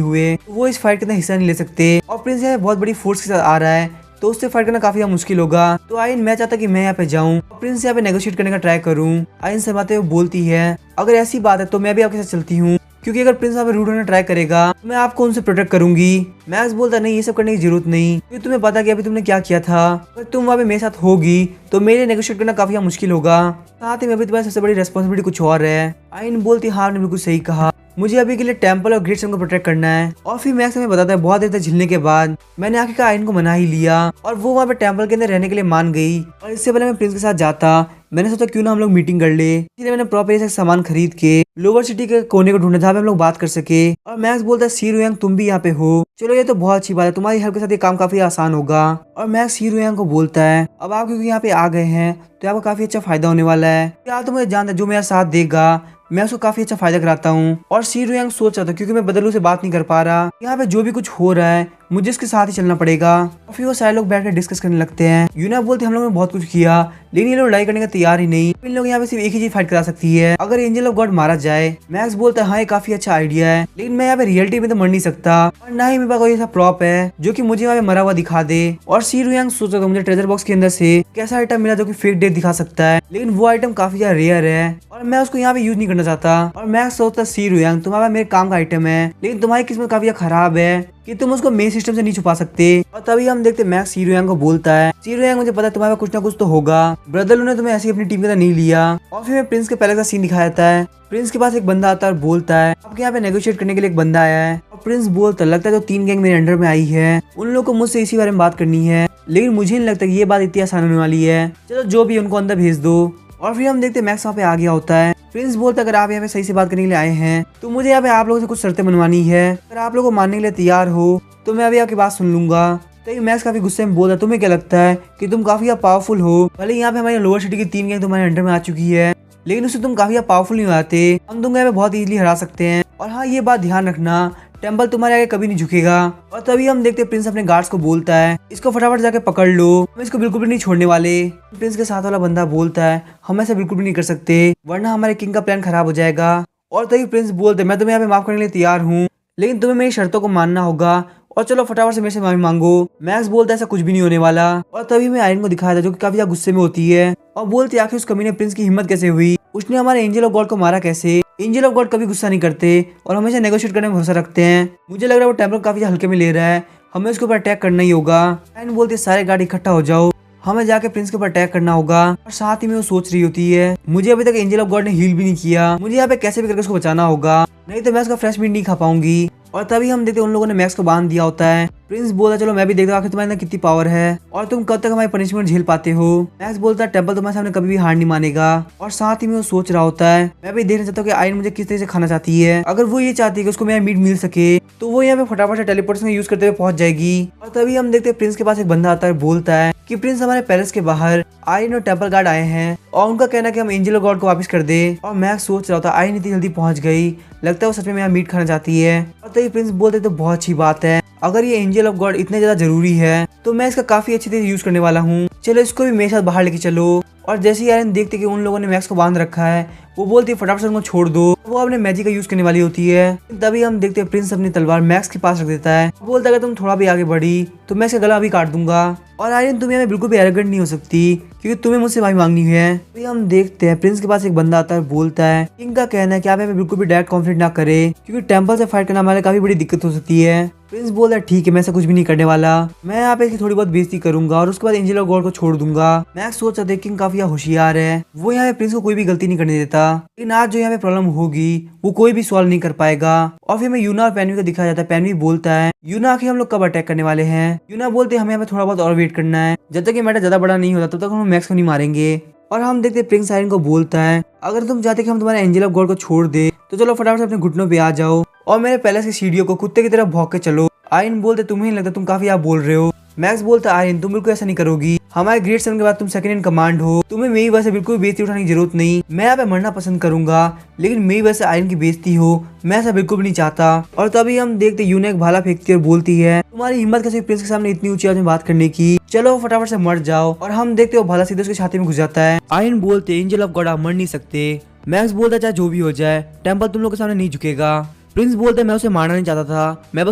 हुए तो वो इस फाइट के अंदर हिस्सा नहीं ले सकते और प्रिंस यहाँ बहुत बड़ी फोर्स के साथ आ रहा है तो उससे फाइट करना काफी मुश्किल होगा। तो आयन मैं चाहता कि मैं यहाँ पे जाऊँ और प्रिंस यहाँ पे नेगोशिएट करने का ट्राई करूँ। आयन शर्माते हुए बोलती है अगर ऐसी बात है तो मैं भी आपके साथ चलती हूँ क्योंकि अगर प्रिंस यहाँ पे रूट होने ट्राई करेगा तो मैं आपको उनसे प्रोटेक्ट करूंगी। मैक्स बोलता नहीं ये सब करने की जरूरत नहीं क्योंकि तुम्हें पता कि अभी तुमने क्या किया था। अगर तुम वहाँ पे मेरे साथ होगी तो मेरे नेगोशिएट करना काफी मुश्किल होगा। साथ ही अभी तुम्हारी सबसे बड़ी रेस्पॉन्सिबिलिटी कुछ और है। आयन बोलती हाँ आपने बिल्कुल सही कहा, मुझे अभी के लिए टेंपल और ग्रेट सेवन को प्रोटेक्ट करना है। और फिर मैक्स हमें बताता है बहुत देर तक झेलने के बाद मैंने आखिरकार आयन को मना ही लिया और वो वहाँ पे टेंपल के अंदर रहने के लिए मान गई। और इससे पहले मैं प्रिंस के साथ जाता मैंने सोचा क्यों ना हम लोग मीटिंग कर ले, इसलिए मैंने प्रॉपर से सामान खरीद के लोअर सिटी के कोने को ढूंढा जहाँ पे हम लोग बात कर सके। और मैक्स बोलता है सी रुयांग तुम भी यहाँ पे हो, चलो ये तो बहुत अच्छी बात है, तुम्हारी हेल्प के साथ ये काम काफी आसान होगा। और मैक्स सी रुयांग को बोलता है अब आप क्योंकि यहाँ पे आ गए हैं तो आपको काफी अच्छा फायदा होने वाला है। क्या तो मुझे जानता है जो मेरा साथ देगा मैं उसको काफी अच्छा फायदा कराता हूँ। और सी रुयांग सोच रहा था क्योंकि मैं बदलू से बात नहीं कर पा रहा, यहाँ पे जो भी कुछ हो रहा है मुझे इसके साथ ही चलना पड़ेगा। और फिर वो सारे लोग बैठ कर डिस्कस करने लगते हैं। यूना बोलते हम लोगों ने बहुत कुछ किया लेकिन ये लोग लड़ाई करने का तैयार ही नहीं, इन लोग यहाँ पे सिर्फ एक ही चीज फाइट करा सकती है अगर एंजल ऑफ गॉड मारा जाए। मैक्स बोलता है हाँ ये काफी अच्छा आइडिया है लेकिन मैं यहाँ पे रियलिटी में तो मर नहीं सकता और ना ही मेरे पास कोई ऐसा प्रॉप है जो कि मुझे वहाँ पे मरा हुआ दिखा दे। और सी रुयांग सोच रहा था मुझे ट्रेजर बॉक्स के अंदर से कैसा आइटम मिला जो कि फेक डेथ दिखा सकता है लेकिन वो आइटम काफी ज्यादा रेयर है और मैं उसको यहाँ पे यूज नहीं करना चाहता। और मैक्स सोचता सी रुयांग तुम्हारा मेरे काम का आइटम है लेकिन तुम्हारी किस्मत काफी खराब है कि तुम उसको मेन सिस्टम से नहीं छुपा सकते। और तभी हम देखते मैक्स सी रुयांग को बोलता है सी रुयांग मुझे पता है तुम्हारे पास कुछ ना कुछ तो होगा, ब्रदर ने तुम्हें ऐसी अपनी टीम के अंदर नहीं लिया। और फिर प्रिंस के पहले का सीन दिखाया जाता है। प्रिंस के पास एक बंदा आता है और बोलता है आपके यहाँ पे नेगोशिएट करने के लिए एक बंदा आया है। और प्रिंस बोलता लगता है जो 3 गैंग मेरे अंडर में आई है उन लोगों को मुझसे इसी बारे में बात करनी है लेकिन मुझे नहीं लगता कि ये बात इतनी आसान होने वाली है, चलो जो भी उनको अंदर भेज दो। और फिर हम देखते मैक्स वहाँ पे आ गया होता है। प्रिंस बोलता अगर आप यहाँ पे सही से बात करने के लिए आए हैं तो मुझे यहाँ पे आप लोगों से कुछ शर्तें मनवानी है, अगर आप लोगों को मानने के लिए तैयार हो तो मैं अभी आपकी बात सुन लूंगा। तो मैक्स काफी गुस्से में बोलता तुम्हें क्या लगता है कि तुम काफी पावरफुल हो, भले यहाँ पे हमारी लोअर सिटी की 3 गैंग तुम्हारे अंडर में आ चुकी है लेकिन उससे तुम काफी पावरफुल नहीं आते, हम तुमको यहाँ पे बहुत इजीली हरा सकते हैं। और हाँ ये बात ध्यान रखना टेंपल तुम्हारे आगे कभी नहीं झुकेगा। और तभी हम देखते प्रिंस अपने गार्ड्स को बोलता है इसको फटाफट जाके पकड़ लो, हम इसको बिल्कुल भी नहीं छोड़ने वाले। प्रिंस के साथ वाला बंदा बोलता है हम ऐसा बिल्कुल भी नहीं कर सकते वरना हमारे किंग का प्लान खराब हो जाएगा। और तभी प्रिंस बोलते मैं तुम्हें यहाँ पे माफ करने के लिए तैयार हूँ लेकिन तुम्हें मेरी शर्तों को मानना होगा और चलो फटाफट से मेरे से माफी मांगो। मैक्स बोलता है ऐसा कुछ भी नहीं होने वाला। और तभी मैं आयरन को दिखाया था जो कि काफी ज्यादा गुस्से में होती है और बोलती आखिर उस कमीने प्रिंस की हिम्मत कैसे हुई, उसने हमारे एंजल ऑफ गॉड को मारा कैसे। एंजल ऑफ गॉड कभी गुस्सा नहीं करते और हमेशा नेगोशिएट करने में भरोसा रखते हैं, मुझे लग रहा है वो टेंपल काफी हल्के में ले रहा है, हमें उसके ऊपर अटैक करना ही होगा। आयरन बोलती है सारे गार्ड इकट्ठा हो जाओ, हमें जाके प्रिंस के ऊपर अटैक करना होगा। और साथ ही में वो सोच रही होती है मुझे अभी तक एंजल ऑफ गॉड ने हील भी नहीं किया, मुझे यहाँ पे कैसे भी करके उसको बचाना होगा नहीं तो मैं उसका फ्रेश मीट नहीं खा पाऊंगी। और तभी हम देखते उन लोगों ने मैक्स को बांध दिया होता है। प्रिंस बोलता चलो मैं भी देखता हूँ आखिर तुम्हारे अंदर कितनी पावर है और तुम कब तक हमारी पनिशमेंट झेल पाते हो। मैक्स बोलता है टेंपल तुम्हारे सामने कभी भी हार नहीं मानेगा। और साथ ही में वो सोच रहा होता है मैं भी देखना चाहता हूँ कि आयरन मुझे किस तरह से खाना चाहती है, अगर वो ये चाहती है कि उसको मेरा मीट मिल सके तो वो यहाँ पे फटाफट से टेलीपोर्टेशन यूज करते हुए पहुंच जाएगी। और तभी हम देखते प्रिंस के पास एक बंदा आता है बोलता है कि प्रिंस हमारे पैलेस के बाहर आयरन और टेंपल गार्ड आए हैं और उनका कहना है कि हम एंजल ऑफ गॉड को वापस कर दे। और मैक्स सोच रहा था आयरन इतनी जल्दी पहुंच गई, लगता है वो सच में मेरा मीट खाना चाहती है। और तभी प्रिंस बोलते तो बहुत अच्छी बात है, अगर ये एंजल ऑफ गॉड इतने ज्यादा जरूरी है तो मैं इसका काफी अच्छी तरह यूज करने वाला हूँ, चलो इसको भी मेरे साथ बाहर लेके चलो। और जैसे ही आयरन देखते कि उन लोगों ने मैक्स को बांध रखा है वो बोलती है फटाफट से उनको छोड़ दो, वो अपने मैजिक का यूज करने वाली होती है। तभी हम देखते हैं प्रिंस अपनी तलवार मैक्स के पास रख देता है, वो बोलता है अगर तुम थोड़ा भी आगे बढ़ी तो मैं इसका गला भी काट दूंगा। और आयरन तुम्हें हमें बिल्कुल भी एरोगेंट नहीं हो सकती क्योंकि तुम्हें मुझसे माफी मांगनी है। अभी हम देखते हैं प्रिंस के पास एक बंदा आता है बोलता है किंग का कहना है कि आप हमें बिल्कुल भी डायरेक्ट कॉन्फ्लिक्ट ना करे क्योंकि टेंपल से फाइट करना हमारे काफी बड़ी दिक्कत हो सकती है। प्रिंस बोलता है ठीक है मैं ऐसा कुछ भी नहीं करने वाला, मैं यहाँ पे इसकी थोड़ी बहुत बेइज्जती करूंगा और उसके बाद एंजल ऑफ गॉड को छोड़ दूंगा। मैक्स सोच रहा था किंग काफी होशियार है, वो यहाँ पे प्रिंस को कोई भी गलती नहीं करने देता, लेकिन आज जो यहाँ पे प्रॉब्लम होगी वो कोई भी सॉल्व नहीं कर पाएगा। और फिर हमें यूना और पेनवी को दिखाया जाता है। पेनवी बोलता है यूना आखिर हम लोग कब अटैक करने वाले हैं। यूना बोलते हैं हमें यहाँ पे थोड़ा बहुत और वेट करना है, जब तक ये मैटर ज्यादा बड़ा नहीं होता तब तक हम मैक्स को नहीं मारेंगे। और हम देखते प्रिंस आयरन को बोलता है अगर तुम चाहते कि हम तुम्हारे एंजल ऑफ गॉड को छोड़ दे तो चलो फटाफट से अपने घुटनों पे आ जाओ और मेरे पैलेस की सीढ़ियों को कुत्ते की तरह भौंक के चलो। आयरन बोलते तुम्हें नहीं लगता तुम काफी आप बोल रहे हो। मैक्स बोलता आयरन तुम बिल्कुल ऐसा नहीं करोगी, हमारे ग्रेड 7 के बाद तुम सेकंड इन कमांड हो, तुम्हें मेरी वजह से बिल्कुल बेइज्जती उठाने की जरूरत नहीं। मैं यहाँ पे मरना पसंद करूंगा, लेकिन मेरी वजह से आयरन की बेइज्जती हो, मैं ऐसा बिल्कुल भी नहीं चाहता। और तभी हम देखते यूना एक भाला फेंकती है और बोलती है, तुम्हारी हिम्मत कैसे प्रिंस के सामने इतनी ऊंची आवाज में बात करने की, चलो फटाफट से मर जाओ। और हम देखते हो भाला सीधे उसकी छाती में घुस जाता है। आयरन बोलते, एंजल ऑफ गॉड आप मर नहीं सकते। मैक्स बोलता चाहे जो भी हो जाए टेम्पल तुम लोग के सामने नहीं झुकेगा। प्रिंस बोलते मैं उसे मारना नहीं चाहता था, मैं बस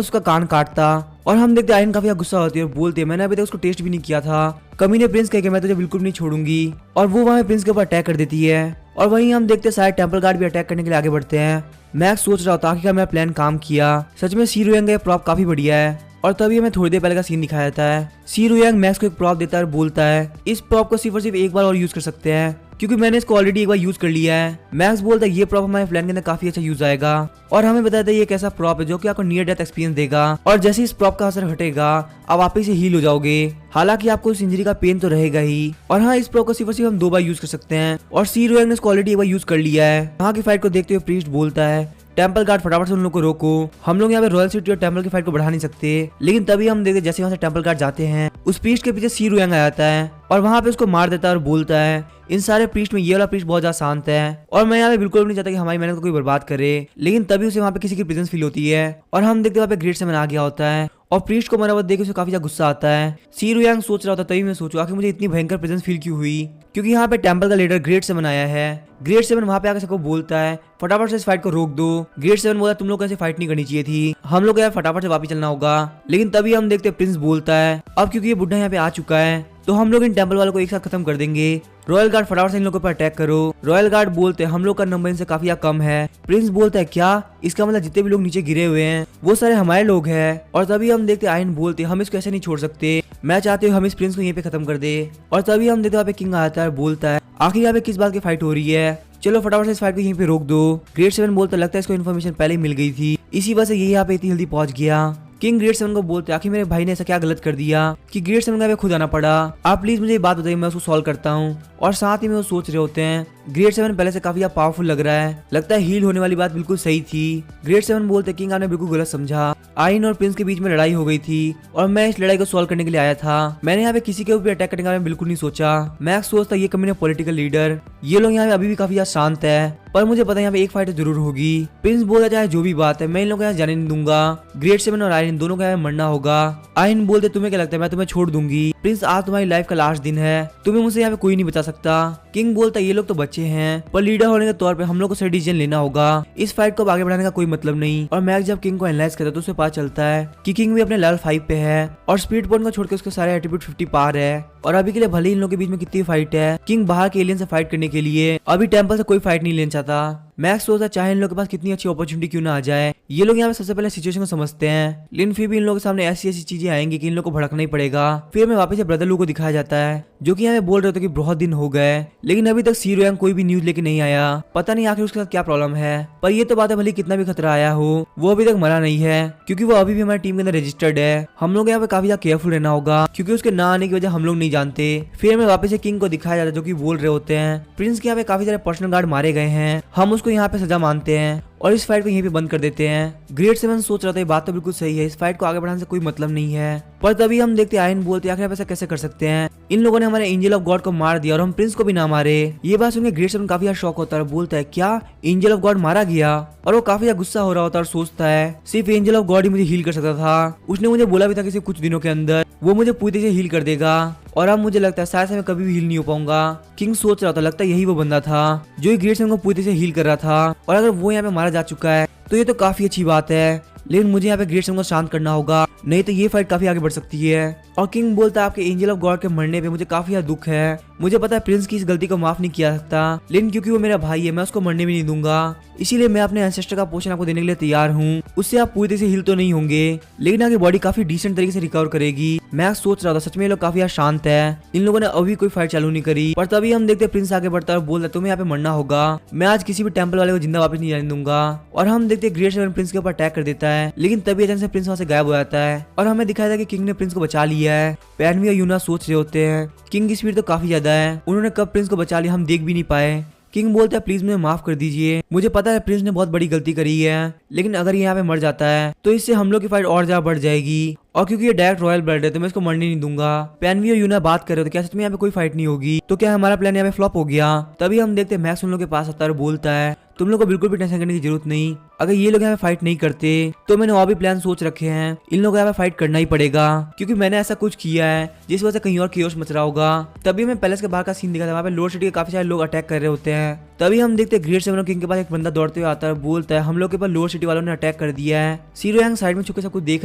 उसका कान काटता। और हम देखते आयरन काफी गुस्सा होती है और बोलते मैंने अभी तक उसको टेस्ट भी नहीं किया था। कमीने प्रिंस कह के मैं तुझे बिल्कुल नहीं छोड़ूंगी। और वो वहाँ प्रिंस के ऊपर अटैक कर देती है। और वहीं हम देखते सारे टेम्पल गार्ड भी अटैक करने के लिए आगे बढ़ते हैं। मैक्स सोच रहा होता आखिरकार मेरा प्लान काम किया, सच में सी रुयांग का प्रॉप काफी बढ़िया है। और तभी हमें थोड़ी देर पहले का सीन दिखाया जाता है। सी रुयांग मैक्स को एक प्रॉप देता है और बोलता है इस प्रॉप को सिर्फ और सिर्फ एक बार और यूज कर सकते हैं, क्योंकि मैंने इसको ऑलरेडी एक बार यूज कर लिया है। मैक्स बोलता है ये प्रॉप हमारे प्लान के अंदर काफी अच्छा यूज आएगा। और हमें बताता है ये एक ऐसा प्रॉप है जो कि आपको नियर डेथ एक्सपीरियंस देगा, और जैसे इस प्रॉप का असर हटेगा आप वापस से हील हो जाओगे। हालांकि आपको इस इंजरी का पेन तो रहेगा ही। और हाँ, इस प्रॉप को सिर्फ और सिर्फ हम 2 बार यूज कर सकते हैं, और सी रुयांग ने इसको ऑलरेडी एक बार यूज कर लिया है। यहाँ की फाइट को देखते हुए प्रीस्ट बोलता है टेम्पल गार्ड फटाफट से उन लोगों को रोको, हम लोग यहाँ पे रॉयल सिटी और टेम्पल की फाइट को बढ़ा नहीं सकते। लेकिन तभी हम देखते जैसे वहाँ से टेम्पल गार्ड जाते हैं, उस प्रीस्ट के पीछे सी रुयांग आ जाता है और वहाँ पे उसको मार देता है और बोलता है इन सारे प्रीस्ट में ये वाला प्रीस्ट बहुत ज्यादा शांत है, और मैं यहाँ पे बिल्कुल भी नहीं चाहता कि हमारी मेहनत को कोई बर्बाद करे। लेकिन तभी उसे वहाँ पे किसी की प्रेजेंस फील होती है, और हम देखते वहाँ पे ग्रेड 7 आ गया होता है। और प्रीस्ट को मरा हुआ देख उसे काफी ज्यादा गुस्सा आता है। सी रुयांग सोच रहा होता तभी मैं सोचू आखिर मुझे इतनी भयंकर प्रेजेंस फील क्यों हुई, क्योंकि यहाँ पे टेम्पल का लीडर ग्रेड 7 आया है। ग्रेड 7 वहाँ पे आकर सबको बोलता है फटाफट से इस फाइट को रोक दो। ग्रेड 7 बोला तुम लोग कैसे फाइट नहीं करनी चाहिए थी, हम लोग यार फटाफट से वापस चलना होगा। लेकिन तभी हम देखते प्रिंस बोलता है अब क्योंकि ये बुढ़ा यहाँ पे आ चुका है तो हम लोग इन टेम्पल वालों को एक साथ खत्म कर देंगे। रॉयल गार्ड फटाफट से इन लोगों पर अटैक करो। रॉयल गार्ड बोलते हैं हम लोग का नंबर इनसे काफी कम है। प्रिंस बोलता है क्या, इसका मतलब जितने भी लोग नीचे गिरे हुए हैं वो सारे हमारे लोग हैं। और तभी हम देखते आयरन बोलते हम इसको ऐसे नहीं छोड़ सकते, मैं चाहते हूँ हम इस प्रिंस को यहीं पे खत्म कर दे। और तभी हम देखते वहाँ पे किंग आता है और बोलता है आखिर यहाँ पे किस बात की फाइट हो रही है, चलो फटाफट से इस फाइट को यहीं पे रोक दो। ग्रेड 7 बोलता लगता है इसको इन्फॉर्मेशन पहले ही मिल गई थी, इसी वजह से ये यहाँ पे इतनी जल्दी पहुंच गया। किंग ग्रेड 7 को बोलते आखिर मेरे भाई ने ऐसा क्या गलत कर दिया कि ग्रेड 7 का खुद आना पड़ा, आप प्लीज मुझे ये बात बताइए, मैं उसको सॉल्व करता हूँ। और साथ ही में वो सोच रहे होते हैं ग्रेड 7 पहले से काफी पावरफुल लग रहा है, लगता है हील होने वाली बात बिल्कुल सही थी। ग्रेड 7 बोलते किंग आपने बिल्कुल गलत समझा, आयरन और प्रिंस के बीच में लड़ाई हो गई थी और मैं इस लड़ाई को सॉल्व करने के लिए आया था, मैंने यहाँ पे किसी के ऊपर अटैक करने का बिल्कुल नहीं सोचा। मैक्स सोचता ये कमीने पॉलिटिकल लीडर, ये लोग यहाँ पे अभी भी काफी शांत है, पर मुझे पता है यहाँ पे एक फाइट जरूर होगी। प्रिंस बोलता चाहे जो भी बात है मैं इन लोगों को यहाँ जाने नहीं दूंगा, ग्रेड 7 और आयरन दोनों को यहाँ मरना होगा। आयरन बोलते तुम्हें क्या लगता है मैं तुम्हें छोड़ दूंगी, प्रिंस आज तुम्हारी लाइफ का लास्ट दिन है, तुम्हें मुझसे यहाँ पे कोई नहीं बचा सकता। किंग बोलता ये लोग तो बच्चे हैं, पर लीडर होने के तौर पे हम लोग को सही डिसीजन लेना होगा, इस फाइट को आगे बढ़ाने का कोई मतलब नहीं। और मैक्स जब किंग को एनालाइज करता है तो उसे पता चलता है कि किंग भी अपने लेवल 5 पे है और स्पीड पॉइंट को छोड़ के उसके सारे एट्रीब्यूट 50 पार है। और अभी के लिए भले ही इन लोगों के बीच में कितनी फाइट है, किंग बाहर के एलियन से फाइट करने के लिए अभी टेम्पल से कोई फाइट नहीं लेना चाहता। मैक्स सोचता चाहे इन लोगों के पास कितनी अच्छी अपॉर्चुनिटी क्यों ना आ जाए, ये लोग यहाँ पे सबसे पहले सिचुएशन को समझते हैं, लेकिन फिर भी इन लोगों के सामने ऐसी ऐसी चीजें आएंगी कि इन लोगों को भड़कना ही पड़ेगा। फिर हमें वापस से ब्रदर लू को दिखाया जाता है जो कि हमें बोल रहे थे कि बहुत दिन हो गए, लेकिन अभी तक सी रुयांग कोई भी न्यूज लेके नहीं आया, पता नहीं आखिर उसके साथ क्या प्रॉब्लम है। पर ये तो बात है भले कितना भी खतरा आया हो वो अभी तक मरा नहीं है, क्योंकि वो अभी भी हमारी टीम के अंदर रजिस्टर्ड है। हम लोग यहाँ पे काफी ज्यादा केयरफुल रहना होगा, क्योंकि उसके ना आने की वजह हम लोग नहीं जानते। फिर हमें वापस से किंग को दिखाया जाता है जो कि बोल रहे होते हैं प्रिंस के यहाँ पे काफी सारे पर्सनल गार्ड मारे गए हैं, हम उसको यहाँ पे सजा मानते हैं और इस फाइट को यहीं पे बंद कर देते हैं। ग्रेड 7 सोच रहा था ये बात तो बिल्कुल सही है, इस फाइट को आगे बढ़ाने से कोई मतलब नहीं है। पर तभी हम देखते आयरन बोलते आखिर आप ऐसा कैसे कर सकते हैं, इन लोगों ने हमारे एंजल ऑफ गॉड को मार दिया और हम प्रिंस को भी ना मारे। ये बात सुनकर ग्रेड 7 काफी शॉक होता है और बोलता है क्या एंजल ऑफ गॉड मारा गया, और वो काफी गुस्सा हो रहा होता है और सोचता है सिर्फ एंजल ऑफ गॉड ही मुझे हील कर सकता था, उसने मुझे बोला भी था कि सिर्फ कुछ दिनों के अंदर वो मुझे पूरी तरह से हील कर देगा, और अब मुझे लगता है शायद से मैं कभी भी हील नहीं हो पाऊंगा। किंग सोच रहा था लगता है यही वो बंदा था जो ग्रेड 7 को पूरी तरह से हील कर रहा था, और अगर वो यहाँ पे मारा जा चुका है तो ये तो काफी अच्छी बात है, लेकिन मुझे यहाँ पे ग्रेड 7 को शांत करना होगा, नहीं तो ये फाइट काफी आगे बढ़ सकती है। और किंग बोलता है आपके एंजल ऑफ गॉड के मरने पे मुझे काफी ज्यादा दुख है, मुझे पता है प्रिंस की इस गलती को माफ नहीं किया सकता, लेकिन क्योंकि वो मेरा भाई है मैं उसको मरने भी नहीं दूंगा, इसीलिए मैं अपने एंसेस्टर का पोषण आपको देने के लिए तैयार हूँ। उससे आप पूरी तरह से हील तो नहीं होंगे, लेकिन आपकी बॉडी काफी डिसेंट तरीके से रिकवर करेगी। मैं सोच रहा था सच में ये लोग काफी शांत है, इन लोगों ने अभी कोई फाइट चालू नहीं करी। पर तभी हम देखते प्रिंस आगे बढ़ता है और बोलता है तुम्हें यहाँ पे मरना होगा, मैं आज किसी भी टेम्पल वाले को जिंदा वापस नहीं जाने दूंगा। और हम देखते ग्रेड 7 प्रिंस के ऊपर अटैक कर देता है, लेकिन तभी अचानक से प्रिंस वहाँ से गायब हो जाता है और हमें दिखाया था कि किंग ने प्रिंस को बचा लिया है। पैनवी और यूना सोच रहे होते हैं किंग की स्पीड तो काफी ज्यादा है, उन्होंने कब प्रिंस को बचा लिया हम देख भी नहीं पाए। किंग बोलता है प्लीज मुझे माफ कर दीजिए, मुझे पता है प्रिंस ने बहुत बड़ी गलती करी है, लेकिन अगर ये यहाँ पे मर जाता है तो इससे हम लोग की फाइट और ज्यादा बढ़ जाएगी, और क्योंकि ये डायरेक्ट रॉयल ब्लड है तो मैं इसको मरने नहीं दूंगा। पैनवी और यूना बात कर रहे हो तो क्या सच में यहाँ पे कोई फाइट नहीं होगी, तो क्या हमारा प्लान यहाँ पे फ्लॉप हो गया। तभी हम देखते हैं मैक्स उन लोग के पास आता है और बोलता है तुम लोग को बिल्कुल भी टेंशन करने की जरूरत नहीं, अगर ये लोग यहाँ पे फाइट नहीं करते तो मैंने और भी प्लान सोच रखे हैं, इन लोगों को यहाँ पे फाइट करना ही पड़ेगा क्योंकि मैंने ऐसा कुछ किया है जिस वजह से कहीं और कियोस मच रहा होगा। तभी हमें पैलेस के बाहर का सीन दिखा था, वहाँ पे लोड सिटी के काफी सारे लोग अटैक कर रहे होते हैं। तभी हम देखते हैं ग्रेट सेवन किंग के पास एक बंदा दौड़ते हुए आता है, बोलता है हम लोग के पास लोड सिटी वालों ने अटैक कर दिया है। सीरो यांग साइड में छुपके सब कुछ देख